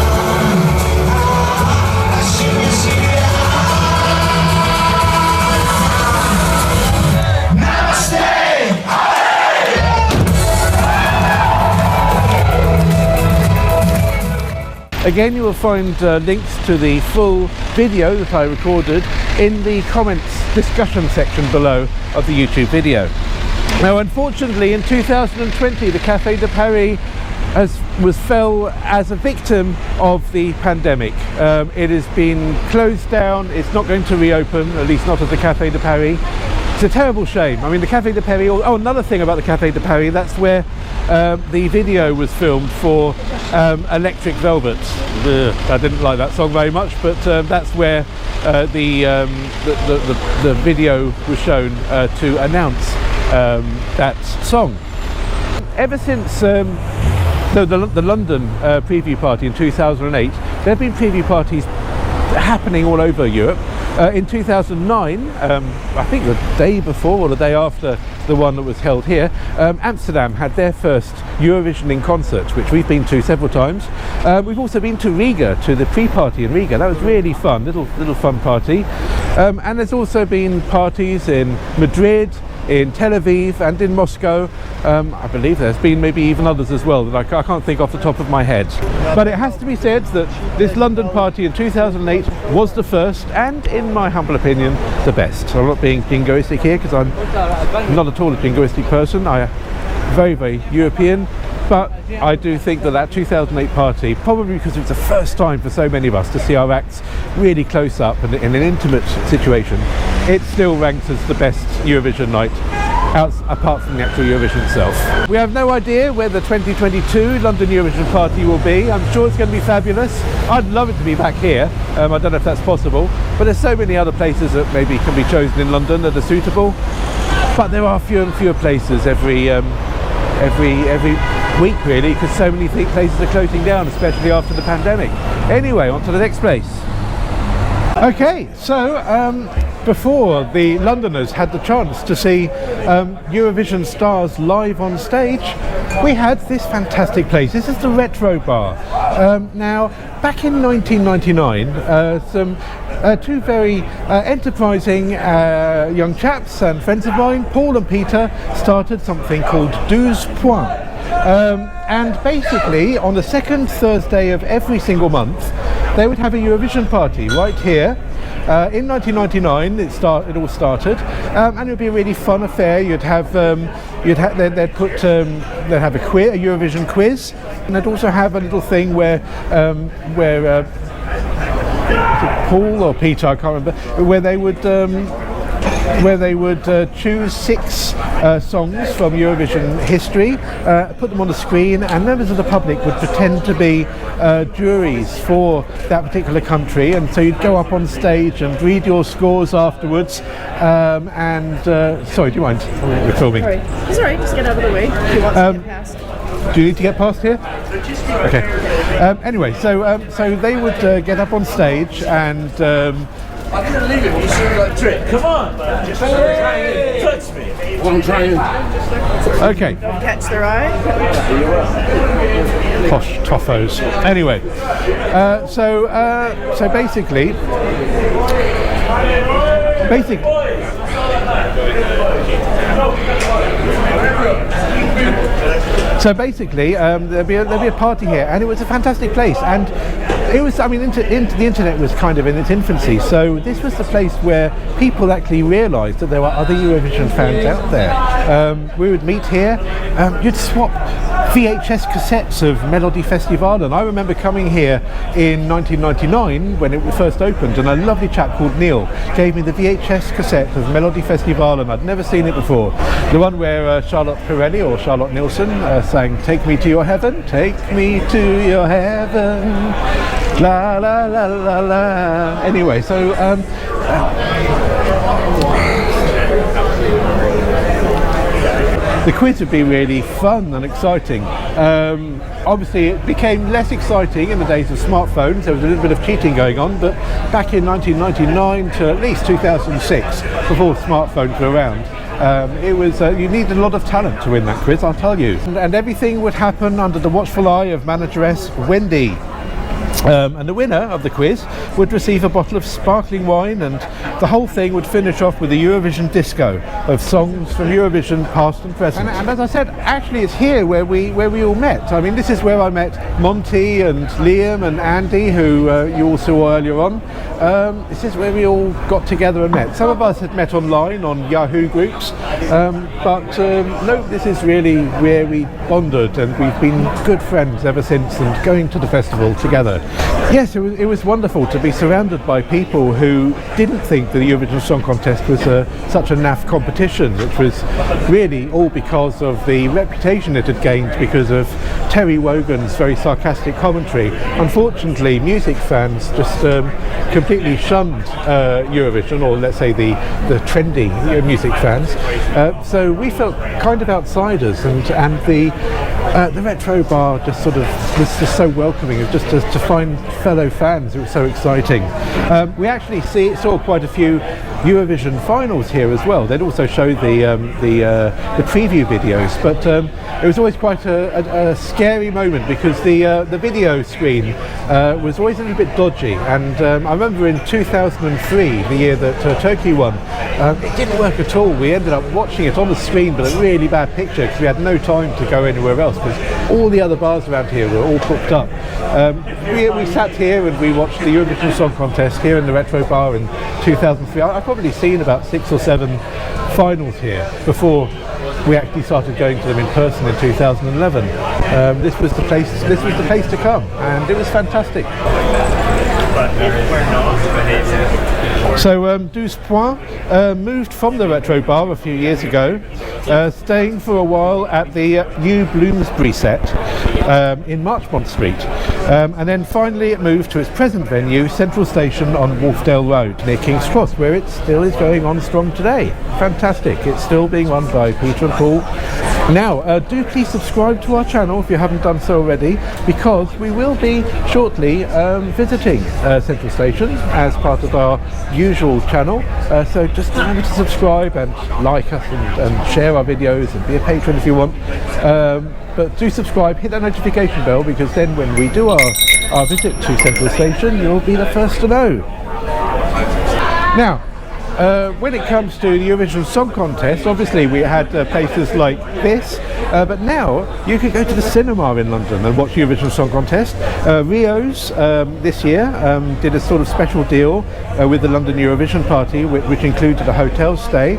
Again, you will find links to the full video that I recorded in the comments discussion section below of the YouTube video. Now, unfortunately, in 2020, the Café de Paris fell as a victim of the pandemic. It has been closed down. It's not going to reopen, at least not as the Café de Paris. It's a terrible shame. I mean, the Café de Paris. Oh, another thing about the Café de Paris. That's where the video was filmed for Electric Velvet. I didn't like that song very much, but that's where the video was shown to announce that song. Ever since the London preview party in 2008, there have been preview parties happening all over Europe. In 2009, I think the day before or the day after the one that was held here, Amsterdam had their first Eurovision in concert, which we've been to several times. We've also been to Riga, to the pre-party in Riga. That was really fun, little fun party. And there's also been parties in Madrid, in Tel Aviv and in Moscow. I believe there's been maybe even others as well that I can't think off the top of my head. But it has to be said that this London party in 2008 was the first and, in my humble opinion, the best. I'm not being jingoistic here because I'm not at all a jingoistic person. I'm very, very European. But I do think that 2008 party, probably because it was the first time for so many of us to see our acts really close up and in an intimate situation, it still ranks as the best Eurovision night, apart from the actual Eurovision itself. We have no idea where the 2022 London Eurovision party will be. I'm sure it's going to be fabulous. I'd love it to be back here. I don't know if that's possible, but there's so many other places that maybe can be chosen in London that are suitable. But there are fewer and fewer places every week, really, because so many places are closing down, especially after the pandemic. Anyway, on to the next place. Okay, so before the Londoners had the chance to see Eurovision stars live on stage, we had this fantastic place. This is the Retro Bar. Now, back in 1999, two very enterprising young chaps and friends of mine, Paul and Peter, started something called 12 Points. And basically, on the second Thursday of every single month, they would have a Eurovision party right here. In 1999, it all started, and it would be a really fun affair. They'd have a Eurovision quiz, and they'd also have a little thing where Paul or Peter, I can't remember, where they would choose 6 songs from Eurovision history, put them on the screen, and members of the public would pretend to be juries for that particular country, and so you'd go up on stage and read your scores afterwards. Sorry, do you mind? You're filming. Sorry. It's alright, just get out of the way if you want to get past. Do you need to get past here? Okay. Anyway, so they would get up on stage and I'm going to leave it if you see that trick. Come on, man. Just touch me. Well, I'm trying. Okay. Don't catch their eye. Posh toffos. Anyway, so basically, So basically, there'll be a party here, and it was a fantastic place. And it was, I mean, the internet was kind of in its infancy, so this was the place where people actually realised that there were other Eurovision fans out there. We would meet here. You'd swap VHS cassettes of Melody Festival, and I remember coming here in 1999 when it first opened, and a lovely chap called Neil gave me the VHS cassette of Melody Festival, and I'd never seen it before. The one where Charlotte Pirelli or Charlotte Nielsen sang "Take Me to Your Heaven, Take Me to Your Heaven, la la la la la." Anyway, so the quiz would be really fun and exciting. Obviously it became less exciting in the days of smartphones. There was a little bit of cheating going on, but back in 1999 to at least 2006, before smartphones were around, it was you needed a lot of talent to win that quiz, I'll tell you. And everything would happen under the watchful eye of manageress Wendy. And the winner of the quiz would receive a bottle of sparkling wine, and the whole thing would finish off with a Eurovision disco of songs from Eurovision past and present. And as I said, actually it's here where we all met. I mean, this is where I met Monty and Liam and Andy, who you all saw earlier on. This is where we all got together and met. Some of us had met online on Yahoo groups, but no, this is really where we bonded, and we've been good friends ever since, and going to the festival together. Yes, it was wonderful to be surrounded by people who didn't think that the Eurovision Song Contest was such a naff competition, which was really all because of the reputation it had gained because of Terry Wogan's very sarcastic commentary. Unfortunately, music fans just completely shunned Eurovision, or let's say the trendy music fans. So we felt kind of outsiders, and the retro bar just sort of was just so welcoming. It was just to find fellow fans. It was so exciting. We actually saw quite a few Eurovision finals here as well. They'd also show the preview videos, but it was always quite a scary moment because the video screen was always a little bit dodgy. And I remember in 2003, the year that Turkey won, it didn't work at all. We ended up watching it on the screen, but a really bad picture because we had no time to go anywhere else because all the other bars around here were all booked up. We sat here and we watched the Eurovision Song Contest here in the retro bar in 2003. I've probably seen about 6 or 7 finals here before we actually started going to them in person in 2011. This was the place to come, and it was fantastic. So Douze Points moved from the retro bar a few years ago, staying for a while at the new Bloomsbury set in Marchmont Street, and then finally it moved to its present venue, Central Station on Wharfdale Road near King's Cross, where it still is going on strong today. Fantastic. It's still being run by Peter and Paul. Now, do please subscribe to our channel if you haven't done so already, because we will be shortly visiting Central Station as part of our usual channel. So just remember to subscribe and like us and share our videos and be a patron if you want. But do subscribe, hit that notification bell, because then when we do our visit to Central Station, you'll be the first to know. Now, when it comes to the Eurovision Song Contest, obviously we had places like this, but now you can go to the cinema in London and watch Eurovision Song Contest. Rio's this year did a sort of special deal with the London Eurovision party, which included a hotel stay.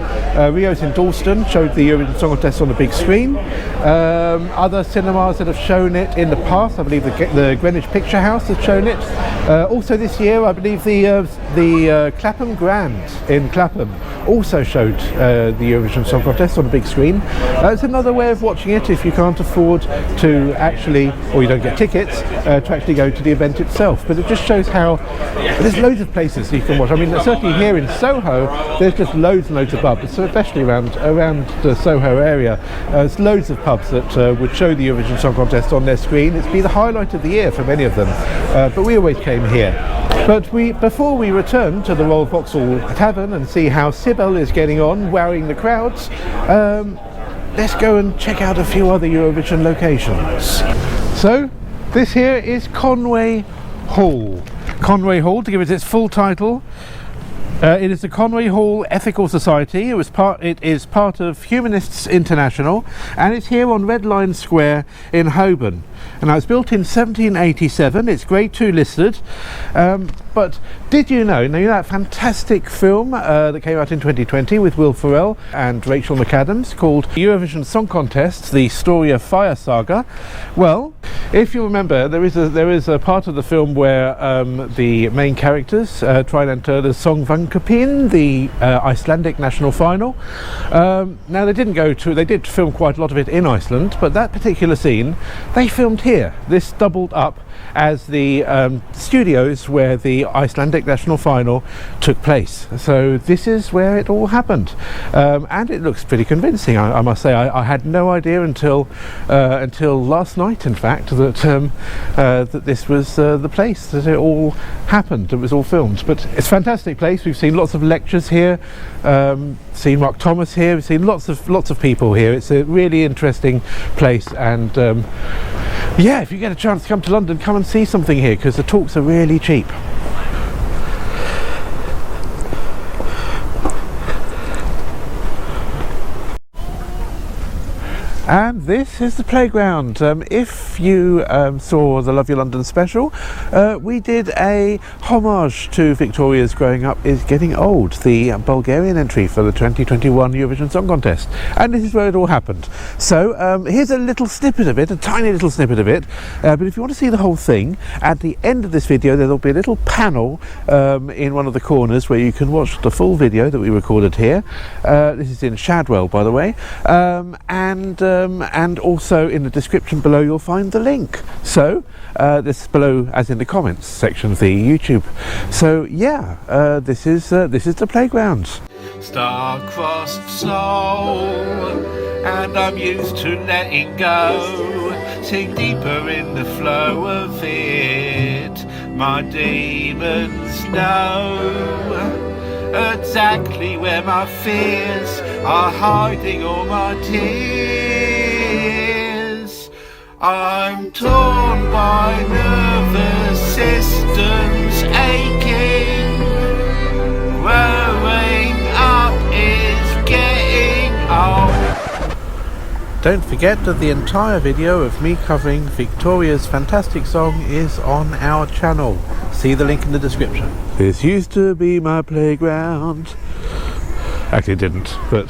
Rio's in Dalston showed the Eurovision Song Contest on the big screen. Other cinemas that have shown it in the past, I believe the Greenwich Picture House has shown it. Also this year, I believe the Clapham Grand in Clapham also showed the Eurovision Song Contest on a big screen. It's another way of watching it if you can't afford to actually, or you don't get tickets, to actually go to the event itself. But it just shows how there's loads of places you can watch. I mean, certainly here in Soho, there's just loads and loads of pubs, so especially around the Soho area. There's loads of pubs that would show the Eurovision Song Contest on their screen. It's been the highlight of the year for many of them, but we always came here. But before we return to the Royal Vauxhall Tavern and see how Sibel is getting on, wowing the crowds, let's go and check out a few other Eurovision locations. So, this here is Conway Hall. Conway Hall, to give it its full title, It is the Conway Hall Ethical Society. It is part of Humanists International, and it's here on Red Lion Square in Holborn. And now it's built in 1787. It's Grade 2 listed. But did you know that fantastic film that came out in 2020 with Will Ferrell and Rachel McAdams called Eurovision Song Contest: The Story of Fire Saga? Well, if you remember, there is a part of the film where the main characters try and enter the Songvankapin, the Icelandic national final. Now they did film quite a lot of it in Iceland, but that particular scene they filmed here. This doubled up as the studios where the Icelandic national final took place. So this is where it all happened, and it looks pretty convincing. I must say, I had no idea until last night, in fact, that this was the place that it all happened. It was all filmed, but it's a fantastic place. We've seen lots of lectures here, seen Mark Thomas here. We've seen lots of people here. It's a really interesting place, and yeah, if you get a chance to come to London, come and see something here, because the talks are really cheap. And this is the playground. If you saw the Love Your London special, we did a homage to Victoria's Growing Up is Getting Old, the Bulgarian entry for the 2021 Eurovision Song Contest. And this is where it all happened. So here's a little snippet of it, a tiny little snippet of it. But if you want to see the whole thing, at the end of this video there'll be a little panel in one of the corners where you can watch the full video that we recorded here. This is in Shadwell, by the way. And also in the description below you'll find the link. So this is below, as in the comments section of the YouTube. So yeah, this is the playground. Star-crossed soul, and I'm used to letting go. Sink deeper in the flow of it. My demons know exactly where my fears are hiding all my tears. I'm torn by nervous systems aching. Growing up is getting old. Don't forget that the entire video of me covering Victoria's fantastic song is on our channel. See the link in the description. This used to be my playground. Actually it didn't, but...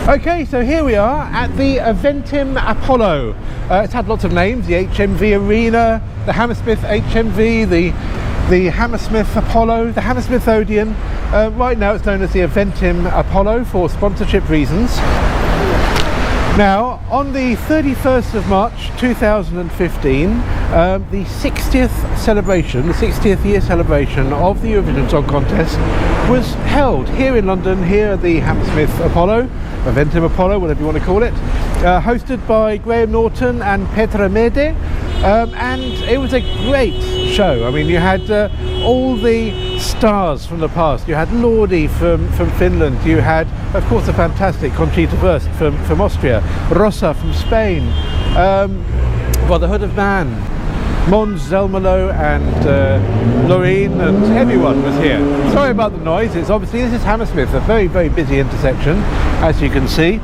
Okay, so here we are at the Eventim Apollo. It's had lots of names: the HMV Arena, the Hammersmith HMV, the Hammersmith Apollo, the Hammersmith Odeon. Right now it's known as the Eventim Apollo for sponsorship reasons. Now, on the 31st of March 2015, the 60th celebration, the 60th year celebration of the Eurovision Song Contest was held here in London, here at the Hammersmith Apollo, Eventim Apollo, whatever you want to call it, hosted by Graham Norton and Petra Mede, and it was a great show. I mean, you had all the stars from the past. You had Lordi from Finland, you had, of course, the fantastic Conchita Wurst from Austria, Rosa from Spain, Brotherhood of Man, Mons Zelmerlo and Loreen, and everyone was here. Sorry about the noise. It's obviously, this is Hammersmith, a very, very busy intersection, as you can see.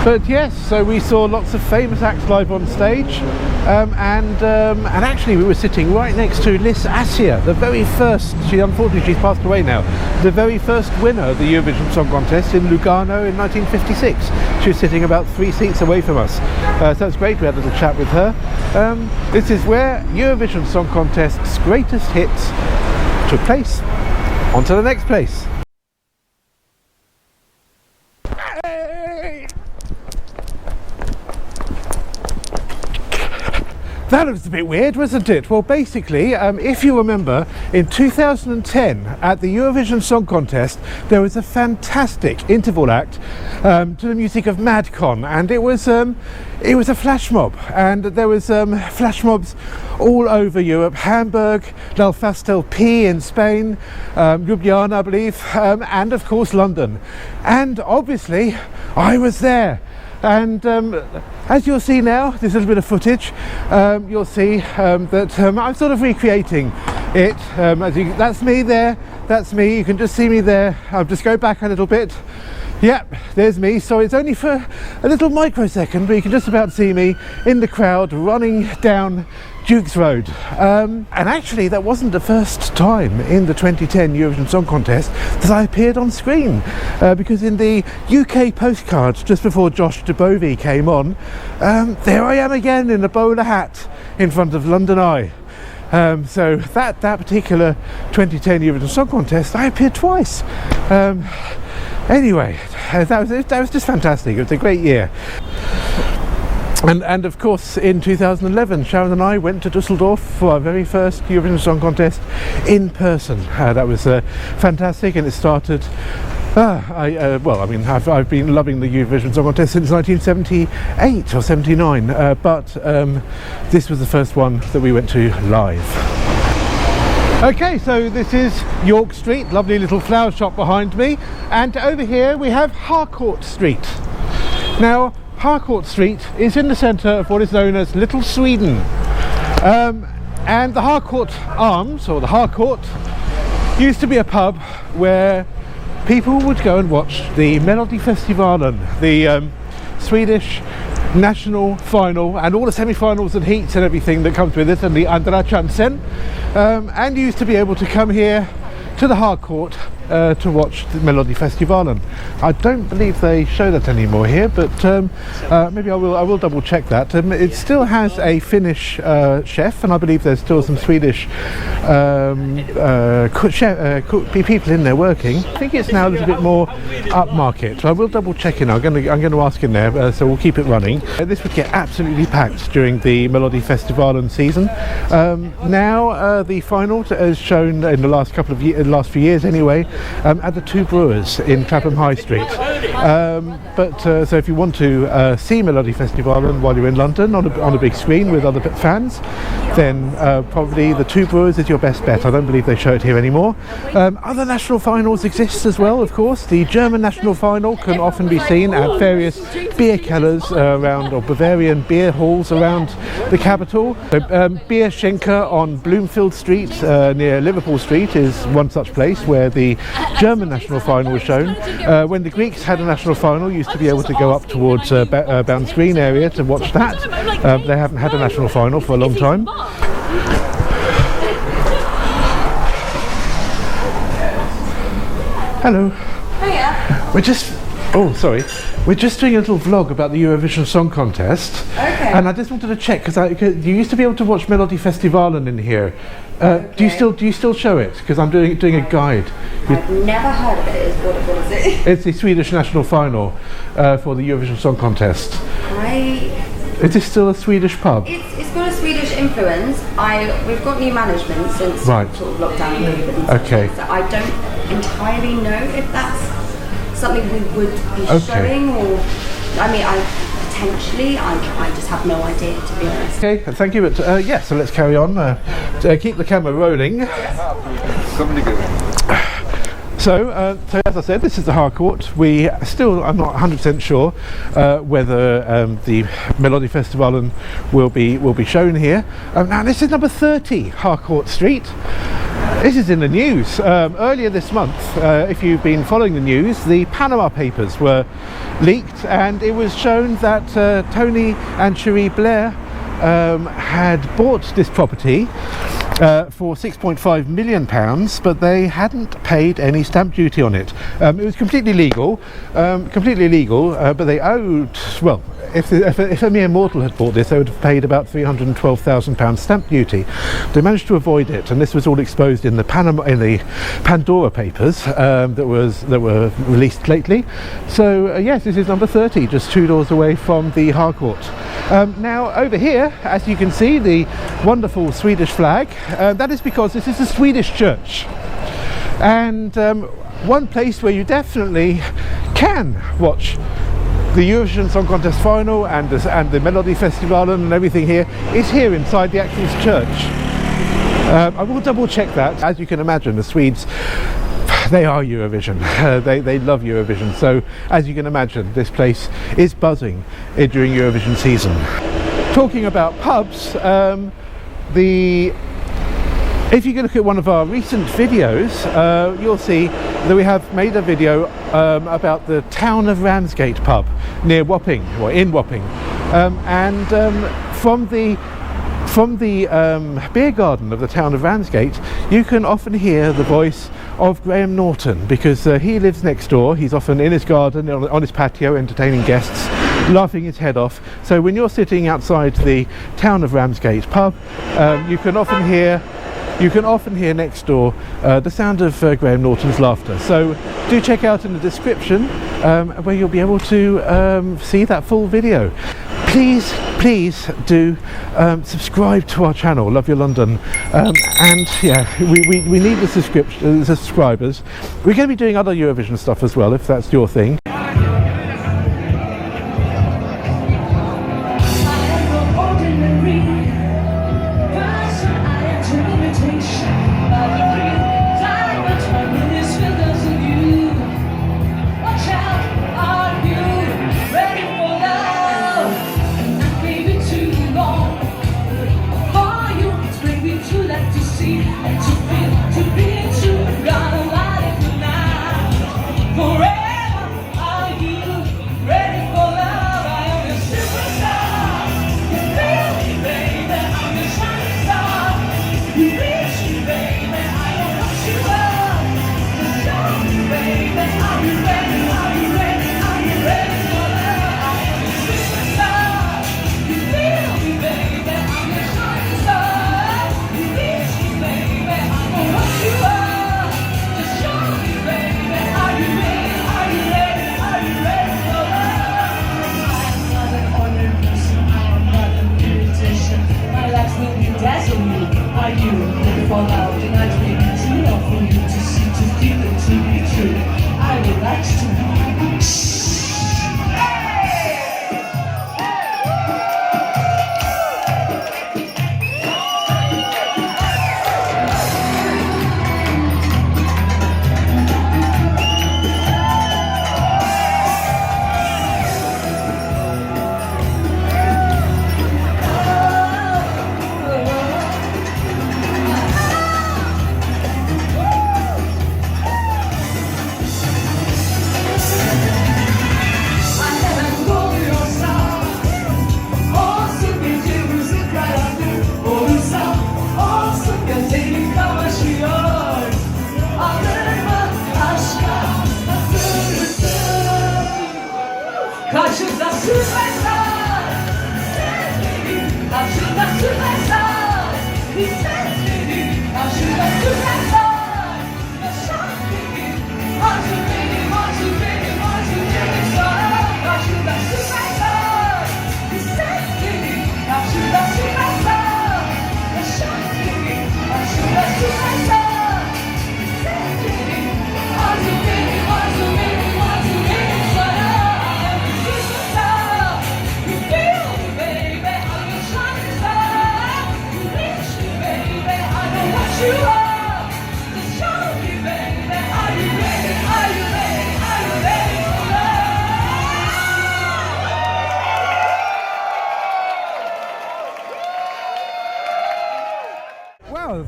But yes, so we saw lots of famous acts live on stage, and actually we were sitting right next to Liz Assia, the very first, unfortunately she's passed away now, the very first winner of the Eurovision Song Contest in Lugano in 1956. She was sitting about 3 seats away from us, so it's great. We had a little chat with her. This is where Eurovision Song Contest's greatest hits took place. On to the next place. That was a bit weird, wasn't it? Well, basically, if you remember, in 2010 at the Eurovision Song Contest, there was a fantastic interval act to the music of Madcon, and it was a flash mob, and there was flash mobs all over Europe: Hamburg, L'Alfastel P in Spain, Ljubljana, I believe, and of course London. And obviously, I was there. And as you'll see now, there's a little bit of footage, you'll see that I'm sort of recreating it. That's me there. That's me. You can just see me there. I'll just go back a little bit. Yep, there's me. So it's only for a little microsecond, but you can just about see me in the crowd running down Duke's Road. And actually, that wasn't the first time in the 2010 Eurovision Song Contest that I appeared on screen, because in the UK postcard just before Josh DeBovie came on, there I am again in a bowler hat in front of London Eye. So that particular 2010 Eurovision Song Contest, I appeared twice. Anyway, that was just fantastic. It was a great year. And of course, in 2011, Sharon and I went to Düsseldorf for our very first Eurovision Song Contest in person. That was fantastic, and it started. I've been loving the Eurovision Song Contest since 1978 or 79, but this was the first one that we went to live. Okay, so this is York Street, lovely little flower shop behind me, and over here we have Harcourt Street. Now, Harcourt Street is in the centre of what is known as Little Sweden, and the Harcourt Arms, or the Harcourt, used to be a pub where people would go and watch the Melodifestivalen, the Swedish national final, and all the semi-finals and heats and everything that comes with it, and the Andra Chansen, and you used to be able to come here to the Harcourt to watch the Melodifestivalen. I don't believe they show that anymore here, but maybe I will double check that. It still has a Finnish chef, and I believe there's still some Swedish people in there working. I think it's now a little bit more upmarket, so I will double check it. I'm going to ask in there, so we'll keep it running. This would get absolutely packed during the Melodifestivalen season. Now the final is shown in the last few years anyway, at the Two Brewers in Clapham High Street. So if you want to see Melodifestivalen while you're in London on a big screen with other fans, then probably the Two Brewers is your best bet. I don't believe they show it here anymore. Other national finals exist as well, of course. The German national final can often be seen at various beer kellers around, or Bavarian beer halls around the capital. Beer Schenker on Bloomfield Street near Liverpool Street is one such place where the German national final was shown. When the Greeks had a national final, you used to be able to go up towards Bounds Green area to watch that. They haven't had a national final for a long time. Hello. Hiya. We're just doing a little vlog about the Eurovision Song Contest. Okay. And I just wanted to check, because you used to be able to watch Melodifestivalen in here. Okay. Do you still show it? Because I'm doing a guide. I've never heard of it. What is it? It's the Swedish national final for the Eurovision Song Contest. Is this still a Swedish pub? It's got a Swedish influence. We've got new management since sort of lockdown and COVID. Okay. So I don't entirely know if that's something we would be showing, or potentially. I just have no idea, to be honest. Okay, thank you. But so let's carry on. Keep the camera rolling. So as I said, this is the Harcourt. I'm not 100% sure whether the Melodifestivalen will be shown here. Now this is number 30 Harcourt Street. This is in the news. Earlier this month, if you've been following the news, the Panama Papers were leaked, and it was shown that Tony and Cherie Blair had bought this property for £6.5 million, but they hadn't paid any stamp duty on it. It was completely legal, but they owed, well, if a mere mortal had bought this, they would have paid about £312,000 stamp duty. They managed to avoid it, and this was all exposed in the Pandora Papers that were released lately. So yes, this is number 30, just 2 doors away from the Harcourt. Now over here, as you can see, the wonderful Swedish flag. That is because this is a Swedish church, and one place where you definitely can watch the Eurovision Song Contest final and the Melodifestivalen and everything here is here inside the actual church. I will double check that. As you can imagine, the Swedes, they are Eurovision. They love Eurovision. So as you can imagine, this place is buzzing during Eurovision season. Talking about pubs, the If you can look at one of our recent videos, you'll see that we have made a video about the town of Ramsgate pub near Wapping, or in Wapping, and from the beer garden of the town of Ramsgate, you can often hear the voice of Graham Norton, because he lives next door. He's often in his garden, on his patio, entertaining guests, laughing his head off. So when you're sitting outside the town of Ramsgate pub, you can often hear next door the sound of Graham Norton's laughter. So do check out in the description where you'll be able to see that full video. Please do subscribe to our channel, Love Your London, and yeah, we need the subscribers. We're going to be doing other Eurovision stuff as well, if that's your thing.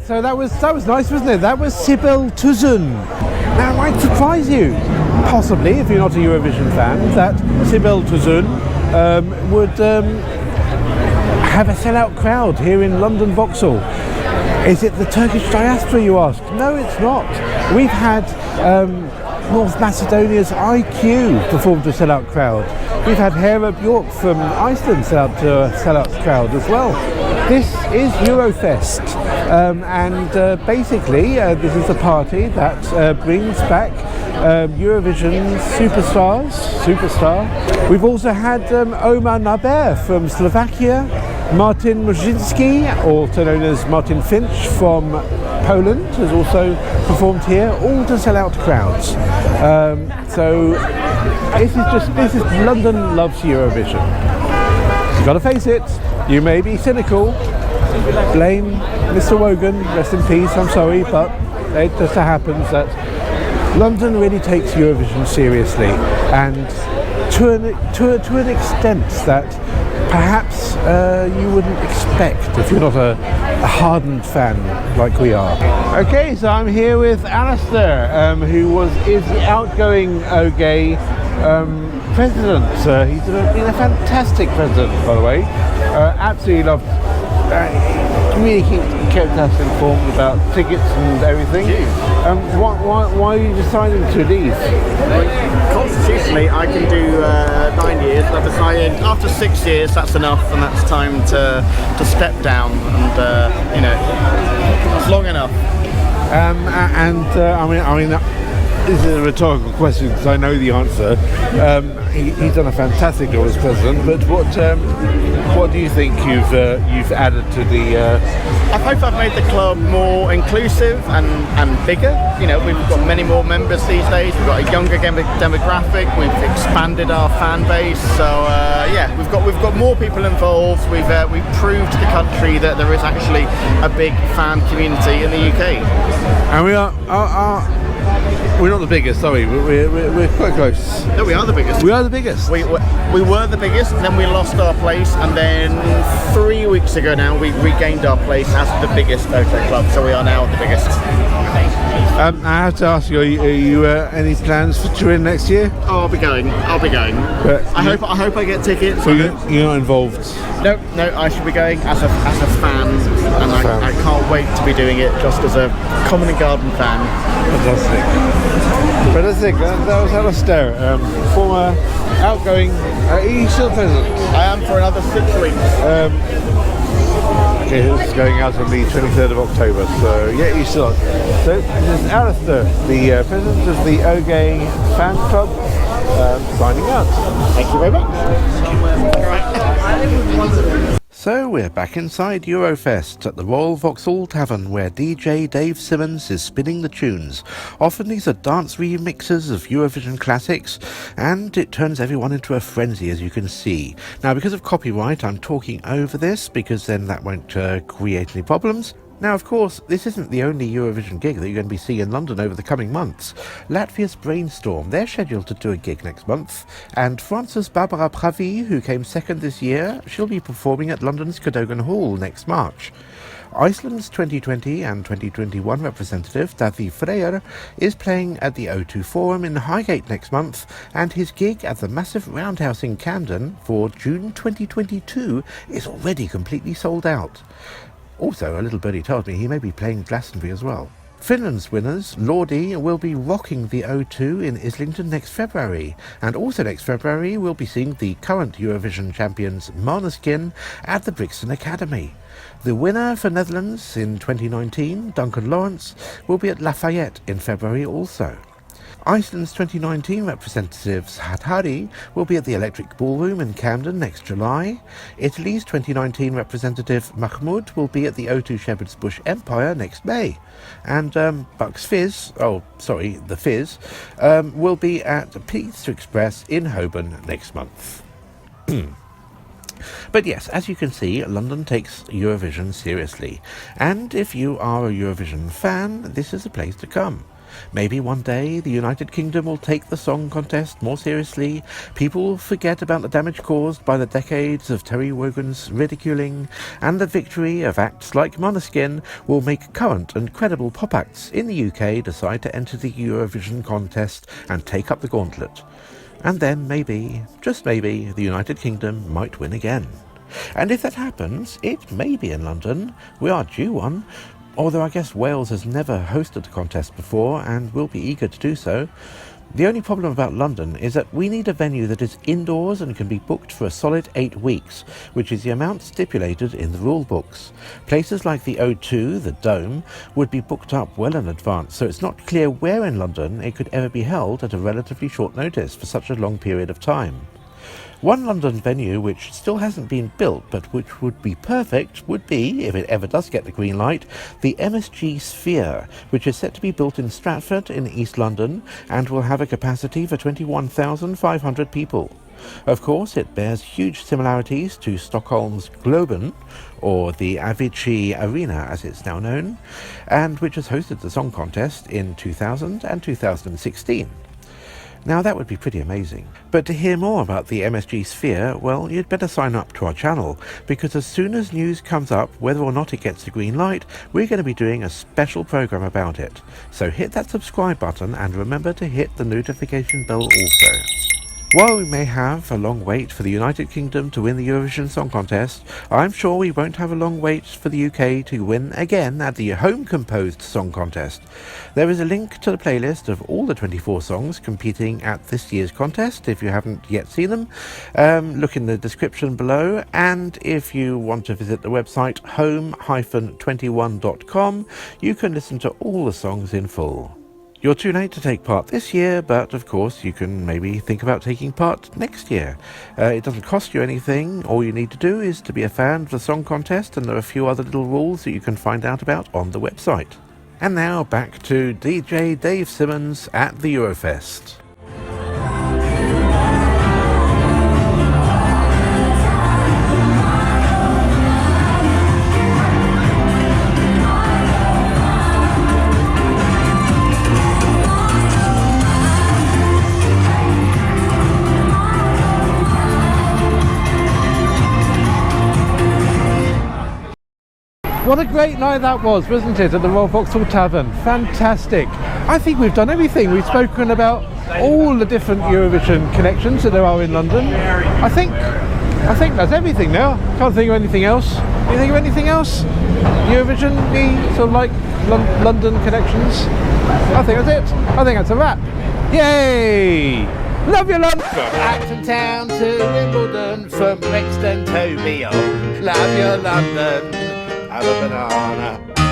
So that was nice, wasn't it? That was Sibel Tüzün. Now it might surprise you, possibly, if you're not a Eurovision fan, that Sibel Tüzün would have a sellout crowd here in London Vauxhall. Is it the Turkish diaspora, you ask? No, it's not. We've had North Macedonia's IQ perform to a sellout crowd. We've had Hera Bjork from Iceland sell out to a sellout crowd as well. This is Eurofest, and basically this is a party that brings back Eurovision superstar. We've also had Omar Naber from Slovakia, Martin Mrzinski, also known as Martin Finch from Poland, has also performed here, all to sell out crowds. So this is London loves Eurovision. You've got to face it. You may be cynical, blame Mr. Wogan, rest in peace, I'm sorry, but it just happens that London really takes Eurovision seriously, and to an extent that perhaps you wouldn't expect if you're not a hardened fan like we are. Okay, so I'm here with Alasdair, who is the outgoing OGAE president. He's been a fantastic president, by the way. Absolutely loved. Really kept us informed about tickets and everything. Why are you deciding to leave? Constitutionally, I can do 9 years. I've decided after 6 years that's enough, and that's time to step down. And it's long enough. I mean, this is a rhetorical question because I know the answer. He's done a fantastic job as president, but what do you think you've added to the? I hope I've made the club more inclusive and bigger. We've got many more members these days. We've got a younger demographic. We've expanded our fan base. So we've got more people involved. We've proved to the country that there is actually a big fan community in the UK. And we are. We're not the biggest, are we? We're quite close. No, we are the biggest. We are the biggest. We were the biggest, and then we lost our place, and then 3 weeks ago now we regained our place as the biggest OGAE club, so we are now the biggest. I have to ask you, are you any plans for touring next year? Oh, I'll be going. But I hope I get tickets. So you're not involved? No, I should be going as a fan, and I can't wait to be doing it just as a common and garden fan. Fantastic. That was Alasdair, former outgoing. Are you still president? I am for another 6 weeks. Okay, this is going out on the 23rd of October, so yeah, you still are. So this is Alasdair, the president of the OGAE fan club, signing out. Thank you very much. So we're back inside Eurofest at the Royal Vauxhall Tavern, where DJ Dave Simmons is spinning the tunes. Often these are dance remixes of Eurovision classics, and it turns everyone into a frenzy, as you can see. Now, because of copyright, I'm talking over this, because then that won't create any problems. Now, of course, this isn't the only Eurovision gig that you're going to be seeing in London over the coming months. Latvia's Brainstorm, they're scheduled to do a gig next month, and France's Barbara Pravi, who came second this year, she'll be performing at London's Cadogan Hall next March. Iceland's 2020 and 2021 representative, Daði Freyr, is playing at the O2 Forum in Highgate next month, and his gig at the massive Roundhouse in Camden for June 2022 is already completely sold out. Also, a little birdie told me he may be playing Glastonbury as well. Finland's winners, Lordi, will be rocking the O2 in Islington next February. And also next February, we'll be seeing the current Eurovision champions Måneskin at the Brixton Academy. The winner for Netherlands in 2019, Duncan Lawrence, will be at Lafayette in February also. Iceland's 2019 representatives Hattari will be at the Electric Ballroom in Camden next July. Italy's 2019 representative Mahmoud will be at the O2 Shepherd's Bush Empire next May. And Bucks Fizz, the Fizz, will be at Pizza Express in Holborn next month. But yes, as you can see, London takes Eurovision seriously. And if you are a Eurovision fan, this is a place to come. Maybe one day the United Kingdom will take the Song Contest more seriously. People will forget about the damage caused by the decades of Terry Wogan's ridiculing, and the victory of acts like Måneskin will make current and credible pop acts in the UK decide to enter the Eurovision contest and take up the gauntlet. And then maybe, just maybe, the United Kingdom might win again. And if that happens, it may be in London. We are due one. Although I guess Wales has never hosted a contest before and will be eager to do so. The only problem about London is that we need a venue that is indoors and can be booked for a solid 8 weeks, which is the amount stipulated in the rule books. Places like the O2, the Dome, would be booked up well in advance, so it's not clear where in London it could ever be held at a relatively short notice for such a long period of time. One London venue which still hasn't been built but which would be perfect would be, if it ever does get the green light, the MSG Sphere, which is set to be built in Stratford in East London and will have a capacity for 21,500 people. Of course, it bears huge similarities to Stockholm's Globen, or the Avicii Arena as it's now known, and which has hosted the Song Contest in 2000 and 2016. Now that would be pretty amazing. But to hear more about the MSG Sphere, well, you'd better sign up to our channel, because as soon as news comes up, whether or not it gets the green light, we're going to be doing a special program about it. So hit that subscribe button and remember to hit the notification bell also. While we may have a long wait for the United Kingdom to win the Eurovision Song Contest, I'm sure we won't have a long wait for the UK to win again at the home-composed Song Contest. There is a link to the playlist of all the 24 songs competing at this year's contest if you haven't yet seen them. Look in the description below, and if you want to visit the website home-21.com, you can listen to all the songs in full. You're too late to take part this year, but of course you can maybe think about taking part next year. It doesn't cost you anything. All you need to do is to be a fan of the song contest, and there are a few other little rules that you can find out about on the website. And now back to DJ Dave Simmons at the Eurofest. What a great night that was, wasn't it, at the Royal Vauxhall Tavern? Fantastic. I think we've done everything. We've spoken about all the different Eurovision connections that there are in London. I think that's everything now. Can't think of anything else. You think of anything else? Eurovision, the sort of like London connections? I think that's it. I think that's a wrap. Yay! Love your London! From Acton Town to Wimbledon, from Brixton to beyond. Love your London. Have a banana.